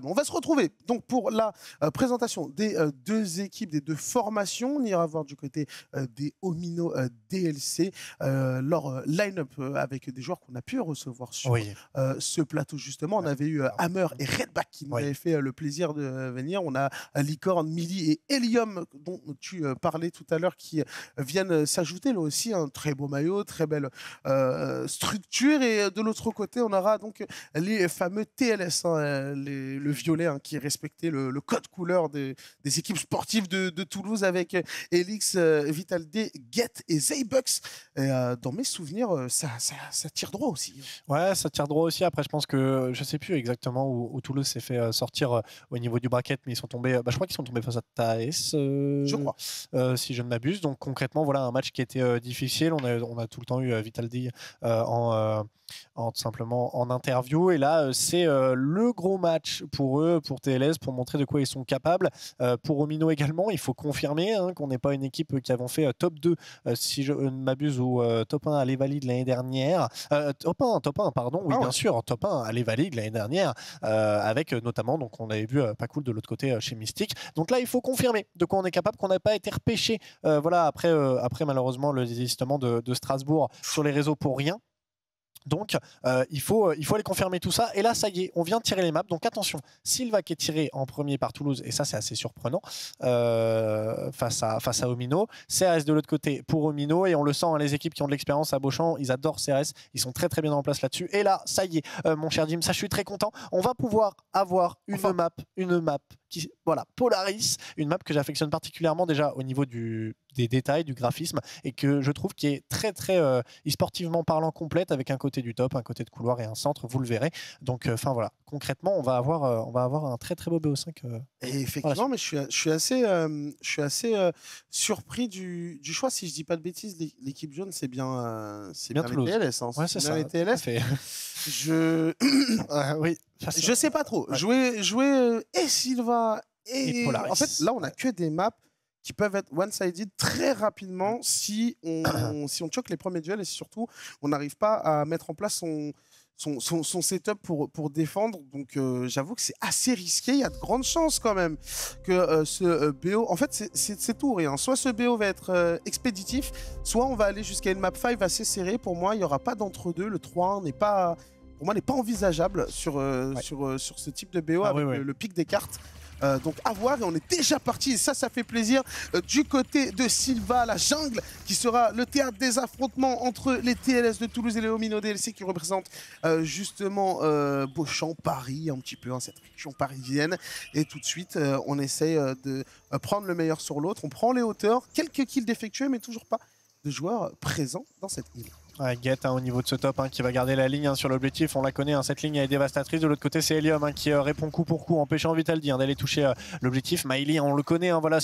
On va se retrouver donc pour la présentation des deux équipes, des deux formations. On ira voir du côté des Omino DLC leur line-up avec des joueurs qu'on a pu recevoir sur ce plateau justement. On avait eu Hammer et Redback qui nous avaient fait le plaisir de venir. On a Licorne, Millie et Helium dont tu parlais tout à l'heure qui viennent s'ajouter. Là aussi un très beau maillot, très belle structure. Et de l'autre côté, on aura donc les fameux TLS, hein, le violet, hein, qui respectait le code couleur des équipes sportives de Toulouse avec Elix, Vital'D, Get et Zaybucks. Dans mes souvenirs, ça tire droit aussi. Ouais, ça tire droit aussi. Après, je pense que je sais plus exactement où Toulouse s'est fait sortir au niveau du bracket, mais ils sont tombés. Je crois qu'ils sont tombés face à Thaes, je crois, si je ne m'abuse. Donc concrètement, voilà un match qui était difficile. On a tout le temps eu Vital'D simplement en interview, et là c'est le gros match pour eux, pour TLS, pour montrer de quoi ils sont capables. Pour Omino également, il faut confirmer qu'on n'est pas une équipe qui avons fait top 2 si je ne m'abuse, ou top 1 à l'Evalid l'année dernière, top 1 pardon, oui, bien sûr, top 1 à l'Evalid l'année dernière, avec notamment, donc on avait vu pas cool de l'autre côté chez Mystic. Donc là il faut confirmer de quoi on est capable, qu'on n'a pas été repêché voilà, après malheureusement le désistement de Strasbourg sur les réseaux pour rien. Donc il faut aller confirmer tout ça, et là ça y est, on vient de tirer les maps. Donc attention, Silva qui est tiré en premier par Toulouse, et ça c'est assez surprenant face à Omino. CRS de l'autre côté pour Omino, et on le sent, hein, les équipes qui ont de l'expérience à Beauchamp, ils adorent CRS, ils sont très très bien en place là-dessus. Et là ça y est, mon cher Jim, ça je suis très content, on va pouvoir avoir une map qui, voilà, Polaris, une map que j'affectionne particulièrement déjà au niveau des détails, du graphisme, et que je trouve qui est très très e-sportivement parlant, complète, avec un côté du top, un côté de couloir et un centre, vous le verrez. Donc enfin voilà, concrètement on va avoir un très très beau BO5. Et effectivement, mais je suis assez surpris du choix. Si je dis pas de bêtises, l'équipe jaune c'est bien Toulouse. les TLS, hein. Ouais, c'est ça, les TLS. Oui, je sais pas trop. Jouer et Silva et Polaris. En fait, là on a que des maps qui peuvent être one-sided très rapidement si on choque les premiers duels, et surtout on n'arrive pas à mettre en place son setup pour défendre. Donc j'avoue que c'est assez risqué. Il y a de grandes chances quand même que ce BO, en fait c'est tout ou rien. Soit ce BO va être expéditif, soit on va aller jusqu'à une map 5 assez serrée. Pour moi il n'y aura pas d'entre-deux. Le 3-1 n'est pas, pour moi, n'est pas envisageable sur ce type de BO avec le pic des cartes. Donc à voir, et on est déjà parti, et ça fait plaisir. Du côté de Silva, la jungle, qui sera le théâtre des affrontements entre les TLS de Toulouse et les Omino DLC, qui représentent justement Beauchamp, Paris, un petit peu, hein, cette région parisienne. Et tout de suite, on essaye de prendre le meilleur sur l'autre. On prend les hauteurs, quelques kills défectués, mais toujours pas de joueurs présents dans cette île. Get, au niveau de ce top, qui va garder la ligne sur l'objectif, on la connaît, cette ligne est dévastatrice. De l'autre côté c'est Helium qui répond coup pour coup, empêchant Vital'D d'aller toucher l'objectif. Maïli, on le connaît, voilà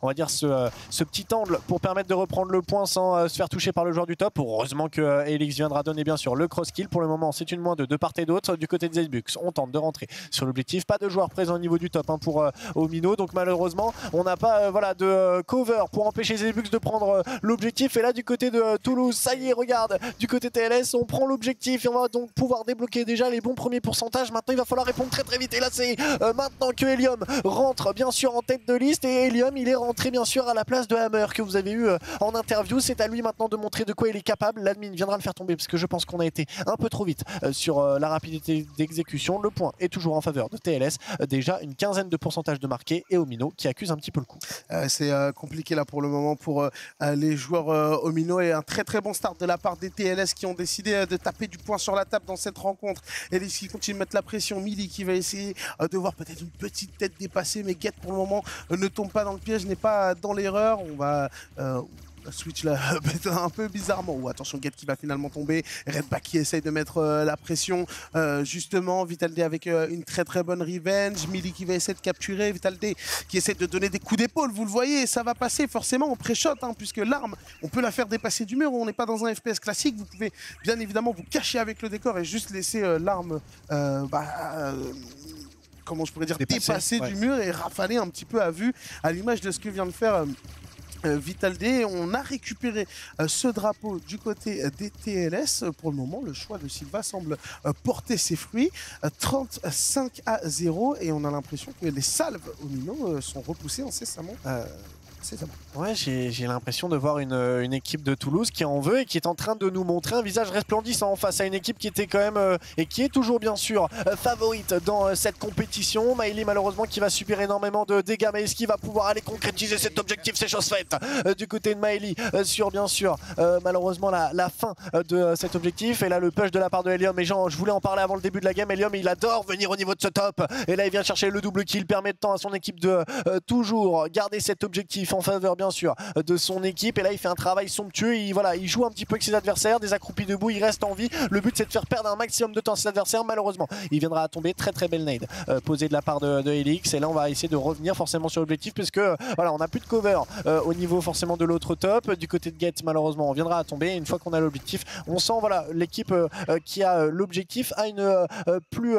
on va dire ce petit angle pour permettre de reprendre le point sans se faire toucher par le joueur du top. Heureusement que Elix viendra donner bien sûr le cross kill. Pour le moment c'est une moins de part et d'autre. Du côté de Zaybucks, on tente de rentrer sur l'objectif, pas de joueurs présents au niveau du top pour Omino, donc malheureusement on n'a pas de cover pour empêcher Zaybucks de prendre l'objectif. Et là du côté de Toulouse, ça y est, regarde, du côté TLS, on prend l'objectif et on va donc pouvoir débloquer déjà les bons premiers pourcentages. Maintenant il va falloir répondre très très vite, et là c'est maintenant que Helium rentre bien sûr en tête de liste, et Helium il est rentré bien sûr à la place de Hammer que vous avez eu en interview. C'est à lui maintenant de montrer de quoi il est capable. L'admin viendra le faire tomber parce que je pense qu'on a été un peu trop vite sur la rapidité d'exécution. Le point est toujours en faveur de TLS, déjà une quinzaine de pourcentage de marqués, et Omino qui accuse un petit peu le coup. C'est compliqué là pour le moment pour les joueurs Omino, et un très très bon start de la part des TLS qui ont décidé de taper du poing sur la table dans cette rencontre. Elix qui continue de mettre la pression, Millie qui va essayer de voir peut-être une petite tête dépassée, mais Get pour le moment ne tombe pas dans le piège, n'est pas dans l'erreur. On va switch là un peu bizarrement. Oh, attention, Get qui va finalement tomber. Redback qui essaye de mettre la pression justement. Vital'D avec une très très bonne revenge. Millie qui va essayer de capturer. Vital'D qui essaie de donner des coups d'épaule. Vous le voyez, ça va passer forcément au pré-shot, puisque l'arme, on peut la faire dépasser du mur. On n'est pas dans un FPS classique. Vous pouvez bien évidemment vous cacher avec le décor et juste laisser l'arme comment je pourrais dire, dépasser du mur et rafaler un petit peu à vue, à l'image de ce que vient de faire Vital D. On a récupéré ce drapeau du côté des TLS. Pour le moment, le choix de Silva semble porter ses fruits. 35-0 et on a l'impression que les salves au Mino sont repoussées incessamment. Ouais, j'ai l'impression de voir une équipe de Toulouse qui en veut et qui est en train de nous montrer un visage resplendissant face à une équipe qui était quand même et qui est toujours bien sûr favorite dans cette compétition. Maëly malheureusement qui va subir énormément de dégâts, mais est-ce qu'il va pouvoir aller concrétiser cet objectif? C'est chose faite du côté de Maëly sur bien sûr malheureusement la fin de cet objectif. Et là le push de la part de Helium, et Jean, je voulais en parler avant le début de la game. Helium il adore venir au niveau de ce top et là il vient chercher le double kill, permettant à son équipe de toujours garder cet objectif en faveur bien sûr de son équipe. Et là il fait un travail somptueux, il joue un petit peu avec ses adversaires, des accroupis debout, il reste en vie. Le but c'est de faire perdre un maximum de temps à ses adversaires. Malheureusement il viendra à tomber. Très belle nade posée de la part de Helix. Et là on va essayer de revenir forcément sur l'objectif, puisque voilà, on n'a plus de cover au niveau forcément de l'autre top. Du côté de Geth malheureusement on viendra à tomber. Et une fois qu'on a l'objectif, on sent voilà l'équipe qui a l'objectif a une plus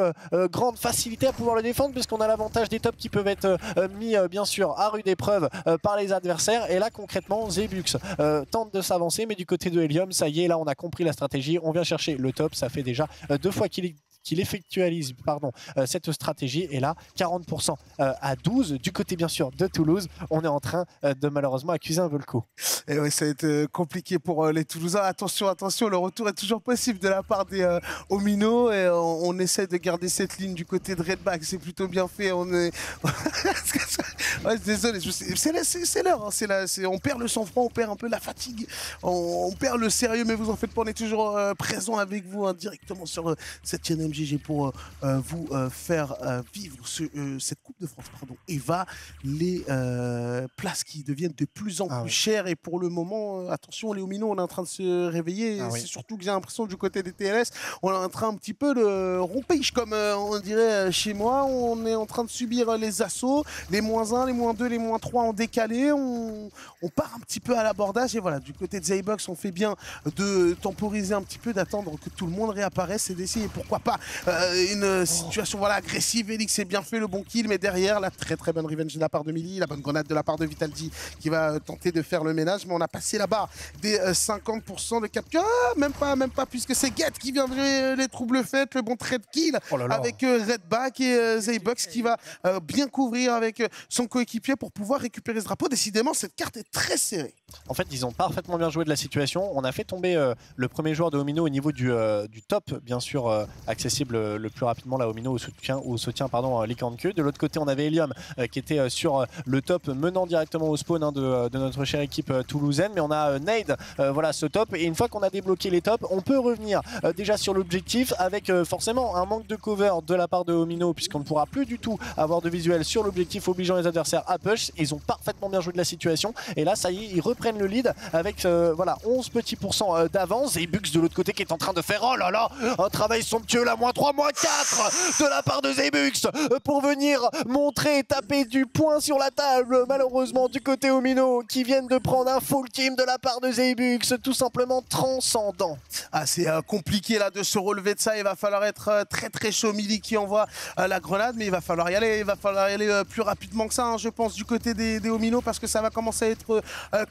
grande facilité à pouvoir le défendre, puisqu'on a l'avantage des tops qui peuvent être mis bien sûr à rude épreuve par les adversaires. Et là concrètement Zebux tente de s'avancer, mais du côté de Helium ça y est, là on a compris la stratégie, on vient chercher le top. Ça fait déjà 2 fois qu'il effectualise cette stratégie. Et là 40% à 12 du côté bien sûr de Toulouse. On est en train de malheureusement accuser un peu le coup. Et ouais, ça va être compliqué pour les Toulousains. Attention, le retour est toujours possible de la part des Omino. Et on essaie de garder cette ligne du côté de Redback. C'est plutôt bien fait. On est... ouais, désolé, c'est l'heure. Hein. On perd le sang-froid, on perd un peu la fatigue, on perd le sérieux, mais vous en faites pas, on est toujours présent avec vous hein, directement sur cette chaîne MJG pour vous faire vivre cette Coupe de France. Et va les places qui deviennent de plus en plus chères. Et pour le moment, attention, les Omino, on est en train de se réveiller. C'est surtout que j'ai l'impression du côté des TLS, on est en train un petit peu de rompage, comme on dirait chez moi. On est en train de subir les assauts, les -1, les -2, les -3 en décalé. On part un petit peu à l'abordage. Et voilà, du côté de Zaybox, on fait bien de temporiser un petit peu, d'attendre que tout le monde réapparaisse et d'essayer, pourquoi pas, une situation voilà, agressive. Elix est bien fait, le bon kill, mais derrière, la très bonne revenge de la part de Millie, la bonne grenade de la part de Vitaldi qui va tenter de faire le ménage. Mais on a passé la barre des 50% de capture. Même pas, puisque c'est Geth qui vient de les troubles faits, le bon trade kill avec Redback et Zaybox qui va bien couvrir avec son coéquipier pour pouvoir récupérer ce drapeau. Décidément, cette carte est très serrée. En fait, ils ont parfaitement bien joué de la situation. On a fait tomber le premier joueur de Omino au niveau du top, bien sûr, accessible le plus rapidement là, Omino au soutien Licorne Q. De l'autre côté, on avait Helium qui était sur le top, menant directement au spawn hein, de notre chère équipe toulousaine. Mais on a Nade, voilà ce top. Et une fois qu'on a débloqué les tops, on peut revenir déjà sur l'objectif avec forcément un manque de cover de la part de Omino, puisqu'on ne pourra plus du tout avoir de visuel sur l'objectif, obligeant les adversaires à push. Ils ont parfaitement bien joué de la situation. Et là, ça y est, ils reprennent le lead avec voilà 11 petits pourcents d'avance. Et Bux de l'autre côté qui est en train de faire oh là là un travail somptueux là, -3, -4 de la part de Zebux pour venir montrer et taper du poing sur la table. Malheureusement du côté Omino qui viennent de prendre un full team de la part de Zebux, tout simplement transcendant. Ah, c'est compliqué là de se relever de ça. Il va falloir être très chaud. Millie qui envoie la grenade, mais il va falloir y aller. Il va falloir y aller plus rapidement que ça, hein, je pense, du côté des Omino, parce que ça va commencer à être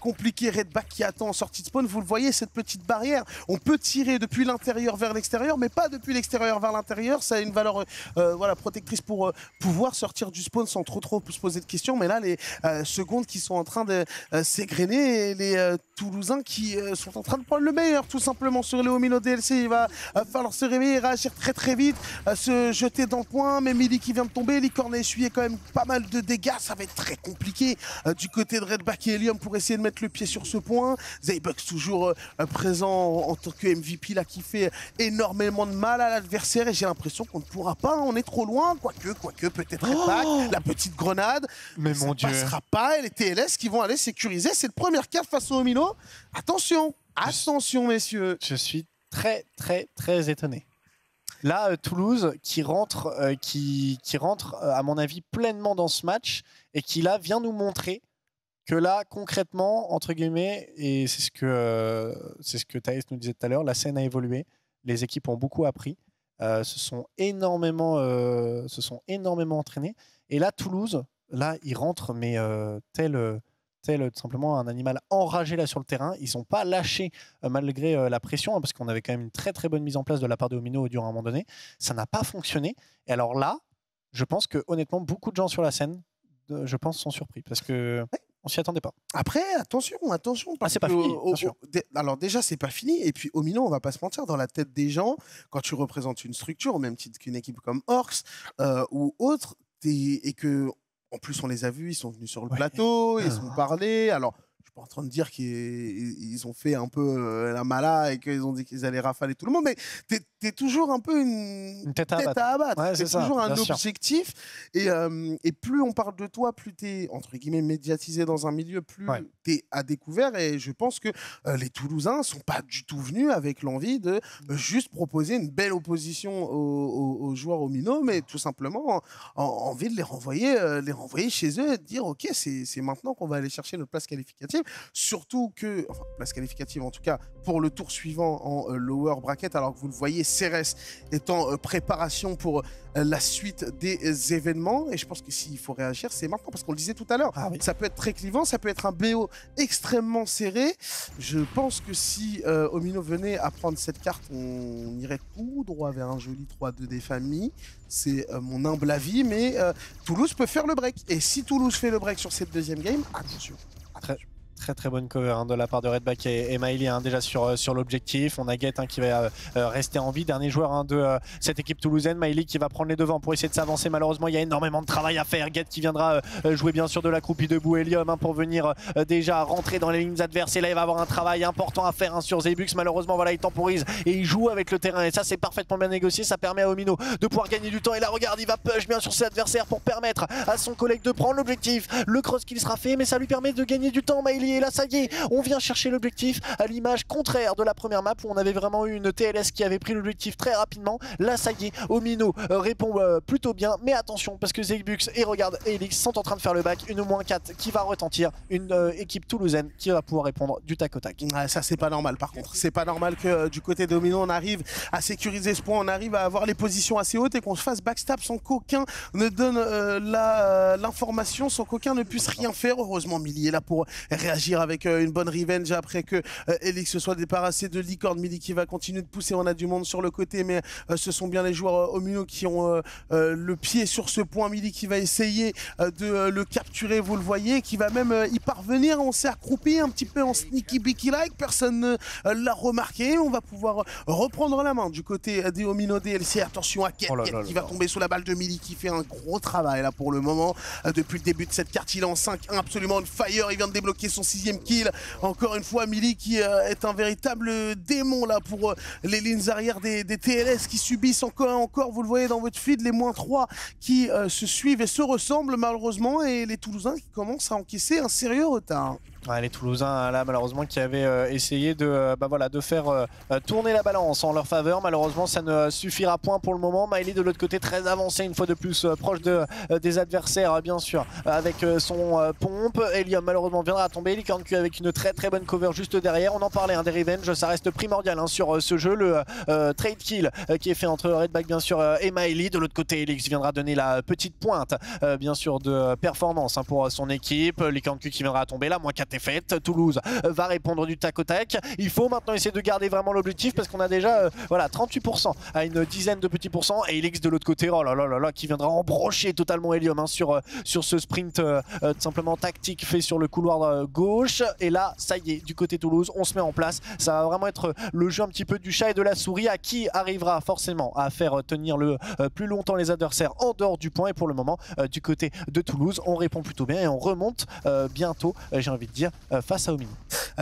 compliqué. Redback qui attend en sortie de spawn. Vous le voyez, cette petite barrière. On peut tirer depuis l'intérieur vers l'extérieur, mais pas depuis l'extérieur vers l'intérieur. Ça a une valeur voilà, protectrice pour pouvoir sortir du spawn sans trop se poser de questions. Mais là, les secondes qui sont en train de s'égrener, et les Toulousains qui sont en train de prendre le meilleur, tout simplement, sur les Omino DLC. Il va falloir se réveiller, réagir très vite, se jeter dans le point. Mais Millie qui vient de tomber, Licorne a essuyé quand même pas mal de dégâts. Ça va être très compliqué du côté de Redback et Helium pour essayer de mettre le pied sur ce point. Zaybox toujours présent en tant que MVP là, qui fait énormément de mal à l'adversaire, et j'ai l'impression qu'on ne pourra pas, hein, on est trop loin, quoique peut-être Redback, la petite grenade, mais ça mon ne passera pas, et les TLS qui vont aller sécuriser cette première carte face au Omino. Attention, messieurs. Je suis très étonné. Là, Toulouse qui rentre, à mon avis, pleinement dans ce match, et qui là vient nous montrer que là, concrètement, entre guillemets, et c'est ce que Thaïs nous disait tout à l'heure, la scène a évolué, les équipes ont beaucoup appris, se sont énormément entraînés. Et là, Toulouse, là, ils rentrent, mais tel tel tout simplement un animal enragé là sur le terrain. Ils n'ont pas lâché malgré la pression, hein, parce qu'on avait quand même une très très bonne mise en place de la part de Omino durant un moment donné. Ça n'a pas fonctionné. Et alors là, je pense que honnêtement, beaucoup de gens sur la scène, je pense, sont surpris parce que on s'y attendait pas. Après, attention, parce c'est pas fini, bien sûr. Alors déjà, c'est pas fini. Et puis, Omino, on va pas se mentir, dans la tête des gens, quand tu représentes une structure, au même titre qu'une équipe comme Orcs ou autre, et que, en plus, on les a vus, ils sont venus sur le plateau, ils ont parlé. Alors, je suis pas en train de dire qu'ils ont fait un peu la mala et qu'ils ont dit qu'ils allaient rafaler tout le monde, mais t'es toujours un peu une tête à abattre. Ouais, c'est toujours un objectif. Et plus on parle de toi, plus t'es, entre guillemets, médiatisé dans un milieu, plus t'es à découvert. Et je pense que les Toulousains sont pas du tout venus avec l'envie de juste proposer une belle opposition aux joueurs Omino, mais tout simplement envie de les renvoyer chez eux et de dire ok, c'est maintenant qu'on va aller chercher notre place qualificative. Surtout que, enfin, place qualificative en tout cas, pour le tour suivant en lower bracket, alors que vous le voyez, Cérès est en préparation pour la suite des événements. Et je pense que s'il faut réagir, c'est maintenant, parce qu'on le disait tout à l'heure, ça peut être très clivant, ça peut être un BO extrêmement serré. Je pense que si Omino venait à prendre cette carte, on irait tout droit vers un joli 3-2 des familles. C'est mon humble avis, mais Toulouse peut faire le break. Et si Toulouse fait le break sur cette deuxième game, attention. Très bonne cover hein, de la part de Redback et Miley hein, déjà sur l'objectif. On a Get hein, qui va rester en vie, dernier joueur hein, de cette équipe toulousaine. Miley qui va prendre les devants pour essayer de s'avancer. Malheureusement il y a énormément de travail à faire. Get qui viendra jouer bien sûr de la croupie debout. Helium hein, pour venir déjà rentrer dans les lignes adverses. Et là il va avoir un travail important à faire hein, sur Zebux. Malheureusement voilà, il temporise et il joue avec le terrain. Et ça c'est parfaitement bien négocié. Ça permet à Omino de pouvoir gagner du temps. Et là regarde, il va push bien sur ses adversaires pour permettre à son collègue de prendre l'objectif. Le cross kill sera fait, mais ça lui permet de gagner du temps. Miley, et là ça y est, on vient chercher l'objectif à l'image contraire de la première map où on avait vraiment eu une TLS qui avait pris l'objectif très rapidement. Là ça y est, Omino répond plutôt bien, mais attention parce que Zebux et regarde Elix sont en train de faire le back, une -4 qui va retentir, une équipe toulousaine qui va pouvoir répondre du tac au tac. Ouais, ça c'est pas normal par contre, c'est pas normal que du côté d'Omino on arrive à sécuriser ce point, on arrive à avoir les positions assez hautes et qu'on se fasse backstab sans qu'aucun ne donne l'information, sans qu'aucun ne puisse rien faire. Heureusement Millie est là pour réagir avec une bonne revenge après que Elix se soit débarrassé de Licorne. Millie qui va continuer de pousser, on a du monde sur le côté, mais ce sont bien les joueurs Omino qui ont le pied sur ce point. Millie qui va essayer de le capturer, vous le voyez, qui va même y parvenir. On s'est accroupi un petit peu en sneaky beaky like, personne ne l'a remarqué. On va pouvoir reprendre la main du côté des Omino DLC. Attention à Ket, qui va tomber sous la balle de Millie qui fait un gros travail là pour le moment. Depuis le début de cette carte, il est en 5-1, absolument on fire, il vient de débloquer son 6e kill. Encore une fois, Millie qui est un véritable démon là pour les lignes arrière des TLS qui subissent encore, vous le voyez dans votre feed, les -3 qui se suivent et se ressemblent malheureusement, et les Toulousains qui commencent à encaisser un sérieux retard. Ouais, les Toulousains là malheureusement qui avaient essayé de faire tourner la balance en leur faveur. Malheureusement ça ne suffira point pour le moment. Miley de l'autre côté très avancé une fois de plus, proche des adversaires bien sûr, avec son pompe. Helium malheureusement viendra à tomber. Licorne Q avec une très très bonne cover juste derrière. On en parlait hein, des revenge, ça reste primordial hein, sur ce jeu. Le trade kill qui est fait entre Redback bien sûr et Miley. De l'autre côté Elix viendra donner la petite pointe bien sûr de performance hein, pour son équipe. Licorne Q qui viendra à tomber là, -4 est faite. Toulouse va répondre du tac au tac. Il faut maintenant essayer de garder vraiment l'objectif parce qu'on a déjà voilà 38% à une dizaine de petits pourcents, et Elix de l'autre côté, oh là là là là, qui viendra embrocher totalement Helium hein, sur ce sprint tout simplement tactique fait sur le couloir gauche. Et là ça y est, du côté Toulouse on se met en place. Ça va vraiment être le jeu un petit peu du chat et de la souris, à qui arrivera forcément à faire tenir le plus longtemps les adversaires en dehors du point. Et pour le moment du côté de Toulouse on répond plutôt bien et on remonte bientôt, j'ai envie de dire, face à Omino.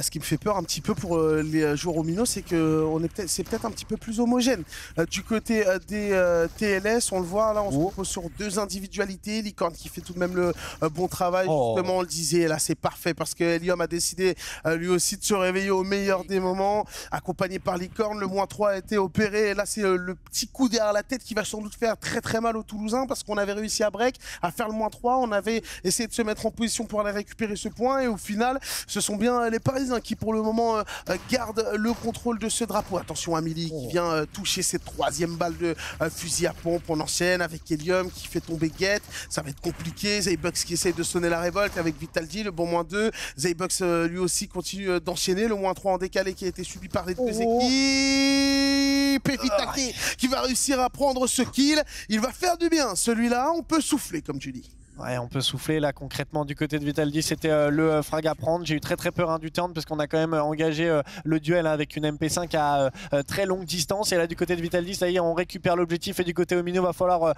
Ce qui me fait peur un petit peu pour les joueurs Omino, c'est que c'est peut-être un petit peu plus homogène. Du côté des TLS, on le voit là, on se repose sur 2 individualités. Licorne qui fait tout de même le bon travail, justement on le disait, là c'est parfait parce que Helium a décidé lui aussi de se réveiller au meilleur des moments, accompagné par Licorne. Le -3 a été opéré et là c'est le petit coup derrière la tête qui va sans doute faire très très mal aux Toulousains, parce qu'on avait réussi à break, à faire le -3, on avait essayé de se mettre en position pour aller récupérer ce point, et au final finale. Ce sont bien les Parisiens qui pour le moment gardent le contrôle de ce drapeau. Attention à Millie qui vient toucher ses 3e balles de fusil à pompe. On enchaîne avec Helium qui fait tomber Get. Ça va être compliqué. Zaybucks qui essaye de sonner la révolte avec Vitaldi, le bon -2. Zaybucks lui aussi continue d'enchaîner. Le -3 en décalé qui a été subi par les deux équipes. Et Vitaldi qui va réussir à prendre ce kill. Il va faire du bien. Celui-là, on peut souffler comme tu dis. Ouais, on peut souffler là concrètement du côté de Vitaldi, c'était le frag à prendre. J'ai eu très peur du turn parce qu'on a quand même engagé le duel avec une MP5 à très longue distance. Et là du côté de Vitaldi, ça y est, on récupère l'objectif. Et du côté Omino, va falloir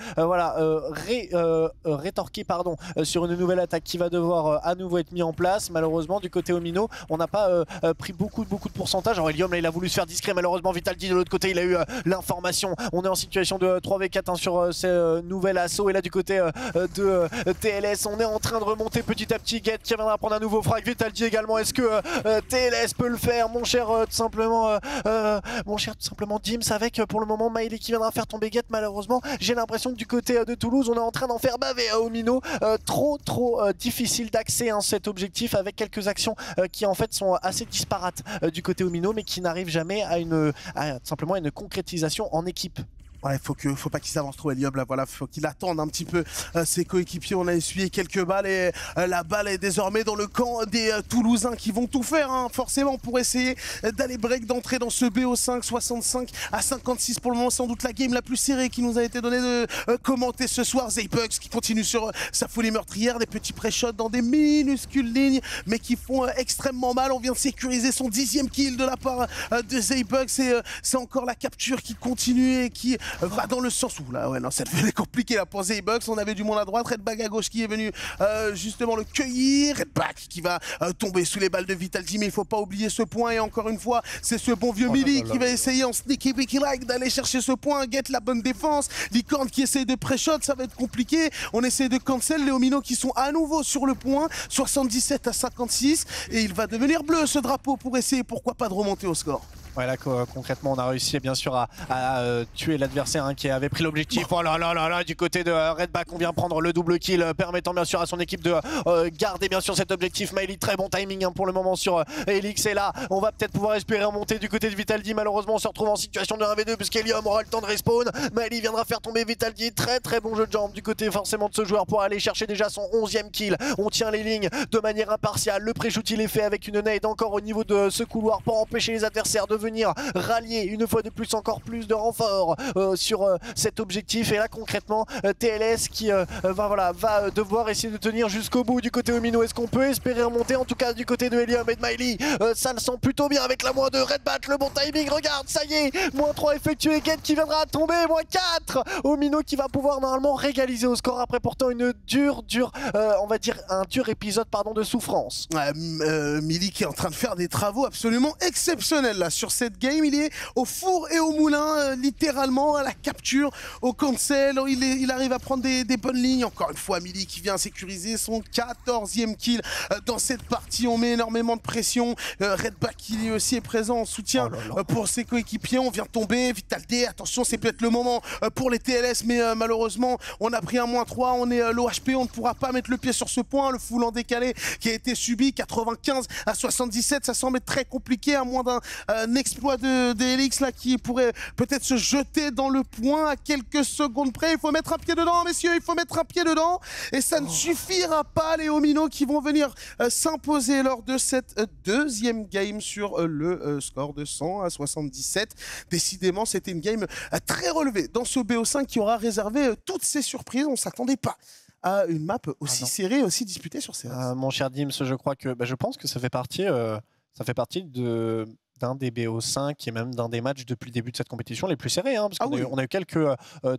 rétorquer sur une nouvelle attaque qui va devoir à nouveau être mise en place. Malheureusement du côté Omino, on n'a pas pris beaucoup de pourcentage. Alors Helium là, il a voulu se faire discret. Malheureusement Vitaldi de l'autre côté, il a eu l'information. On est en situation de 3v4 sur ce nouvel assaut. Et là du côté de TLS, on est en train de remonter petit à petit. Get qui viendra prendre un nouveau frag. Vitaldi également. Est-ce que TLS peut le faire, mon cher tout simplement Dims, avec pour le moment Miley qui viendra faire tomber Get. Malheureusement, j'ai l'impression que du côté de Toulouse, on est en train d'en faire baver à Omino. Trop difficile d'accès à cet objectif, avec quelques actions qui en fait sont assez disparates du côté Omino, mais qui n'arrivent jamais à simplement une concrétisation en équipe. Ouais, faut pas qu'il s'avance trop, Helium. Là, voilà, faut qu'il attende un petit peu ses coéquipiers. On a essuyé quelques balles et la balle est désormais dans le camp des Toulousains qui vont tout faire, hein, forcément, pour essayer d'aller break, d'entrer dans ce BO5. 65 à 56 pour le moment, sans doute la game la plus serrée qui nous a été donnée de commenter ce soir. Zaybucks qui continue sur sa folie meurtrière, des petits pré-shots dans des minuscules lignes, mais qui font extrêmement mal. On vient de sécuriser son 10e kill de la part de Zaybucks et c'est encore la capture qui continue et qui va dans le sens où là, ouais, non, ça devenait compliqué là pour Zaybucks. On avait du monde à droite, Redback à gauche qui est venu justement le cueillir. Redback qui va tomber sous les balles de Vitaldi, mais il faut pas oublier ce point. Et encore une fois, c'est ce bon vieux Millie qui va essayer en sneaky wicky like d'aller chercher ce point. Get la bonne défense. Licorne qui essaye de pré-shot, ça va être compliqué. On essaie de cancel les Omino qui sont à nouveau sur le point. 77 à 56 et il va devenir bleu ce drapeau pour essayer, pourquoi pas, de remonter au score. Ouais, là concrètement on a réussi bien sûr à tuer l'adversaire qui avait pris l'objectif. Oh là là là là, du côté de Redback, on vient prendre le double kill, permettant bien sûr à son équipe de garder bien sûr cet objectif. Miley, très bon timing pour le moment sur Elix. Et là on va peut-être pouvoir espérer remonter du côté de Vitaldi. Malheureusement on se retrouve en situation de 1v2 puisqu'Helium aura le temps de respawn. Miley viendra faire tomber Vitaldi. Très bon jeu de jambes du côté forcément de ce joueur pour aller chercher déjà son 11e kill. On tient les lignes de manière impartiale. Le pré-shoot il est fait avec une nade encore au niveau de ce couloir pour empêcher les adversaires de venir rallier une fois de plus encore plus de renforts sur cet objectif. Et là concrètement TLS qui va devoir essayer de tenir jusqu'au bout du côté Omino. Est-ce qu'on peut espérer remonter? En tout cas du côté de Helium et de Miley, ça le sent plutôt bien avec la -2. Redback, le bon timing, regarde, ça y est, -3 effectué. Get qui viendra tomber, -4. Omino qui va pouvoir normalement régaliser au score après pourtant une dure on va dire un dur épisode de souffrance. Millie qui est en train de faire des travaux absolument exceptionnels là sur cette game. Il est au four et au moulin, littéralement, à la capture, au cancel. Il arrive à prendre des bonnes lignes. Encore une fois, Millie qui vient sécuriser son 14e kill dans cette partie. On met énormément de pression. Redback qui lui aussi est présent en soutien pour ses coéquipiers. On vient tomber. Vitaldi, attention, c'est peut-être le moment pour les TLS, mais malheureusement, on a pris un -3. On est low HP, on ne pourra pas mettre le pied sur ce point. Le full en décalé qui a été subi, 95 à 77, ça semble être très compliqué, à moins d'un exploit de Elix là qui pourrait peut-être se jeter dans le point à quelques secondes près. Il faut mettre un pied dedans, messieurs, il faut mettre un pied dedans. Et ça ne suffira pas, les Omino qui vont venir s'imposer lors de cette deuxième game sur le score de 100 à 77. Décidément, c'était une game très relevée dans ce BO5 qui aura réservé toutes ces surprises. On ne s'attendait pas à une map aussi serrée, aussi disputée sur ces mon cher Dims, je pense que ça fait partie d'un des BO5 et même d'un des matchs depuis le début de cette compétition les plus serrés, parce qu'on a eu quelques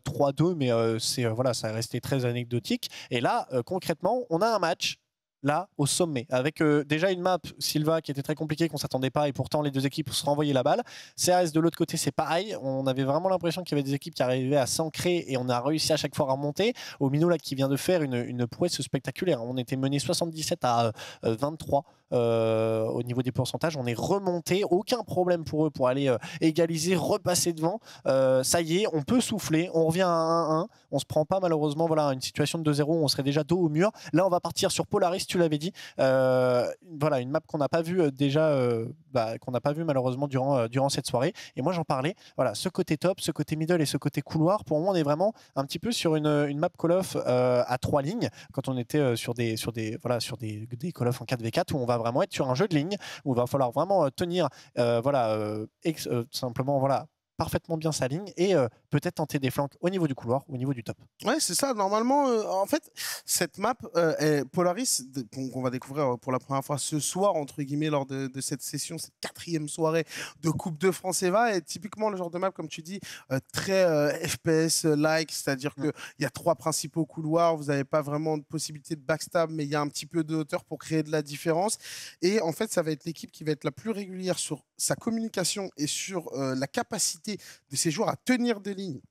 3-2, mais ça est resté très anecdotique. Et là, concrètement, on a un match là au sommet avec déjà une map Silva qui était très compliquée, qu'on s'attendait pas, et pourtant les deux équipes se renvoyaient la balle. CRS de l'autre côté, c'est pareil, on avait vraiment l'impression qu'il y avait des équipes qui arrivaient à s'ancrer et on a réussi à chaque fois à remonter. Omino là qui vient de faire une prouesse spectaculaire, on était mené 77 à 23 au niveau des pourcentages. On est remonté, aucun problème pour eux pour aller égaliser, repasser devant. Ça y est, on peut souffler, on revient à 1-1. On se prend pas malheureusement une situation de 2-0 où on serait déjà dos au mur. Là, on va partir sur Polaris, tu l'avais dit. Voilà, une map qu'on n'a pas vue qu'on n'a pas vu malheureusement durant cette soirée. Et moi, j'en parlais. Voilà, ce côté top, ce côté middle et ce côté couloir, pour moi, on est vraiment un petit peu sur une map Call of à 3 lignes, quand on était sur des Call of en 4v4, où on va vraiment être sur un jeu de ligne, où il va falloir vraiment tenir simplement parfaitement bien sa ligne et peut-être tenter des flancs au niveau du couloir, au niveau du top. Ouais, c'est ça. Normalement, en fait, cette map Polaris, qu'on va découvrir pour la première fois ce soir, entre guillemets, lors de cette session, cette 4e soirée de Coupe de France EVA, est typiquement le genre de map, comme tu dis, très FPS-like, c'est-à-dire qu'il y a 3 principaux couloirs, vous n'avez pas vraiment de possibilité de backstab, mais il y a un petit peu de hauteur pour créer de la différence. Et en fait, ça va être l'équipe qui va être la plus régulière sur sa communication et sur la capacité de ces joueurs à tenir des lignes,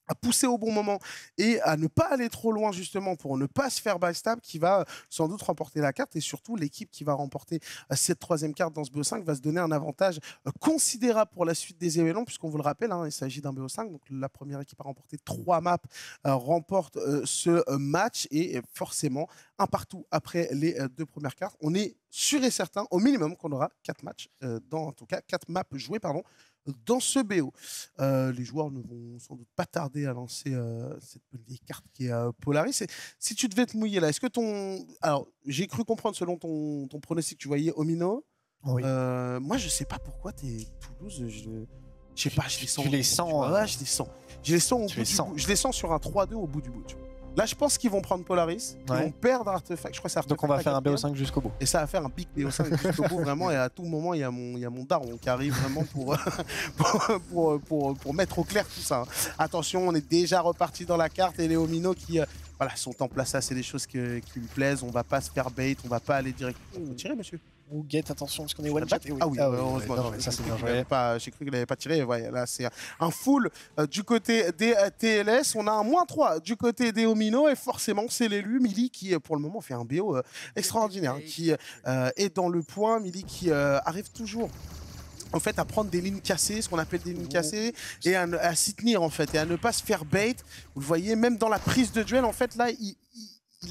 à pousser au bon moment et à ne pas aller trop loin justement pour ne pas se faire backstab, qui va sans doute remporter la carte. Et surtout, l'équipe qui va remporter cette 3e carte dans ce BO5 va se donner un avantage considérable pour la suite des événements, puisqu'on vous le rappelle, il s'agit d'un BO5, donc la première équipe à remporter 3 maps remporte ce match, et forcément un partout après les 2 premières cartes. On est sûr et certain au minimum qu'on aura 4 matchs, en tout cas 4 maps jouées dans ce BO. Les joueurs ne vont sans doute pas tarder à lancer cette vieille carte qui est Polaris. Et si tu devais te mouiller là, est-ce que alors, j'ai cru comprendre selon ton pronostic, tu voyais Omino. Oui. Moi, je sais pas pourquoi t'es Toulouse. Je sais pas, je les sens. Tu les sens. Ouais, je les sens. Je les sens au bout du bout. Je les sens sur un 3-2 au bout du bout. Tu vois. Là, je pense qu'ils vont prendre Polaris, ils vont perdre Artefact. Je crois que c'est Artefact. Donc on va faire un BO5 jusqu'au bout. Et ça va faire un big BO5 jusqu'au bout, vraiment. Et à tout moment, il y a mon daron qui arrive vraiment pour mettre au clair tout ça. Attention, on est déjà reparti dans la carte, et les Omino qui sont en place. Ça, c'est des choses qui me plaisent. On va pas se faire bait, on va pas aller direct. Vous tirez, monsieur? Ou Get, attention, parce qu'on est one shot. Ah oui, heureusement. Ça, c'est bien joué. J'ai cru qu'il n'avait pas tiré. Ouais, là, c'est un full du côté des TLS. On a un -3 du côté des Omino. Et forcément, c'est l'élu Millie qui, pour le moment, fait un BO extraordinaire. Qui est dans le point. Millie qui arrive toujours en fait à prendre des lignes cassées, ce qu'on appelle des lignes cassées, et à s'y tenir en fait, et à ne pas se faire bait. Vous le voyez, même dans la prise de duel, en fait, là, il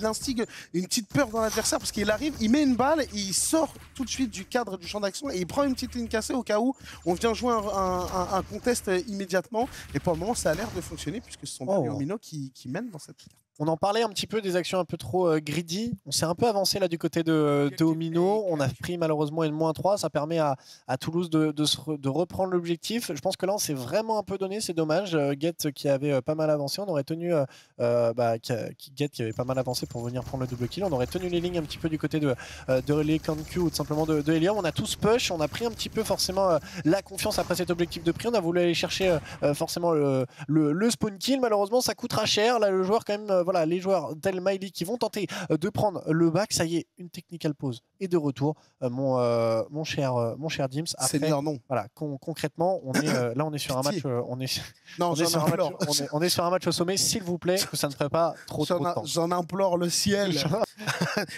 instigue une petite peur dans l'adversaire, parce qu'il arrive, il met une balle, et il sort tout de suite du cadre du champ d'action, et il prend une petite ligne cassée au cas où on vient jouer un contest immédiatement. Et pour le moment, ça a l'air de fonctionner, puisque ce sont les Omino qui mènent dans cette carte. On en parlait un petit peu des actions un peu trop greedy. On s'est un peu avancé là du côté de Omino. On a pris malheureusement une -3. Ça permet à Toulouse de reprendre l'objectif. Je pense que là, on s'est vraiment un peu donné. C'est dommage. Get qui avait pas mal avancé. On aurait tenu Get qui avait pas mal avancé pour venir prendre le double kill. On aurait tenu les lignes un petit peu du côté de les Kanku ou tout simplement de Helium. On a tous push. On a pris un petit peu forcément la confiance après cet objectif de prix. On a voulu aller chercher forcément le spawn kill. Malheureusement, ça coûtera cher. Là, le joueur quand même... les joueurs d'El Maili qui vont tenter de prendre le back. Ça y est, une technical pause et de retour. Mon cher Dims. Après, non. Voilà, concrètement, on est là, on est sur un match. On est sur un match au sommet. S'il vous plaît, que ça ne ferait pas trop de temps. J'en implore le ciel.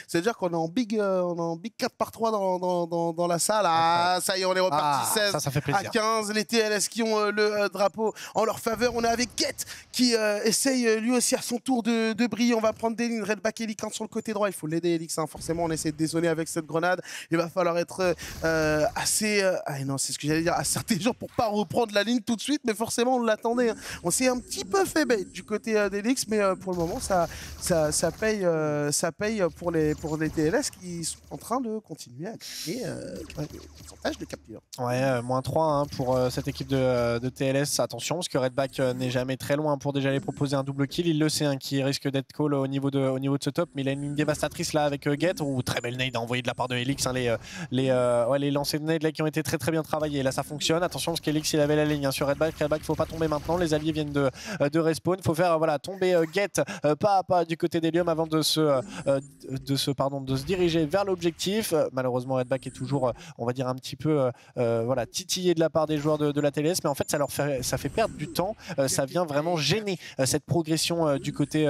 C'est-à-dire qu'on est en big 4x3 dans la salle. Ah, ça y est, on est reparti 16 ça fait plaisir. à 15. Les TLS qui ont le drapeau en leur faveur. On est avec Get qui essaye lui aussi à son tour de briller. On va prendre des lignes. Redback et Elikan sur le côté droit. Il faut l'aider, Elix. Forcément, on essaie de dézoner avec cette grenade. Il va falloir être assez... non, c'est ce que j'allais dire. À certains jours pour pas reprendre la ligne tout de suite. Mais forcément, on l'attendait. Hein. On s'est un petit peu fait bait du côté d'Elix. Mais pour le moment, ça paye pour les TLS qui sont en train de continuer à gagner le pourcentage de capture. Ouais, -3 pour cette équipe de TLS. Attention, parce que Redback n'est jamais très loin pour déjà les proposer un double kill. Il le sait, hein, qui risque d'être call au niveau de ce top. Mais il a une ligne dévastatrice là avec Get. Ou très belle nade envoyée de la part de Elix. Hein, les lancers de nade là, qui ont été très bien travaillés. Là, ça fonctionne. Attention, parce qu'Elix il avait la ligne sur Redback. Redback, il ne faut pas tomber maintenant. Les alliés viennent de respawn. Il faut faire tomber Get pas à pas du côté d'Helium avant de se de se diriger vers l'objectif. Malheureusement, Redback est toujours, on va dire, un petit peu voilà, titillé de la part des joueurs de la TLS, mais en fait, ça fait perdre du temps. Ça vient vraiment gêner cette progression du côté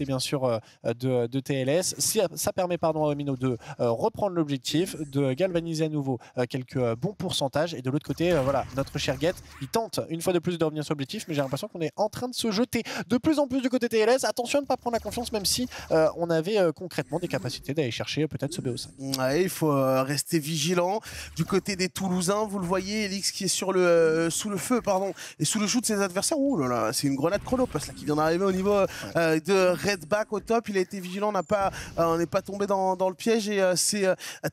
bien sûr de TLS. Ça permet à Omino de reprendre l'objectif, de galvaniser à nouveau quelques bons pourcentages, et de l'autre côté, voilà, notre cher Get, il tente une fois de plus de revenir sur l'objectif, mais j'ai l'impression qu'on est en train de se jeter de plus en plus du côté TLS. Attention à ne pas prendre la confiance, même si on avait concrètement des capacités d'aller chercher peut-être ce BO5. Ouais, il faut rester vigilant. Du côté des Toulousains, vous le voyez, Elix qui est sous le feu, pardon, et sous le shoot de ses adversaires. Ouh là là, c'est une grenade chronopost là qui vient d'arriver au niveau de Redback au top. Il a été vigilant, on n'est pas tombé dans le piège, et c'est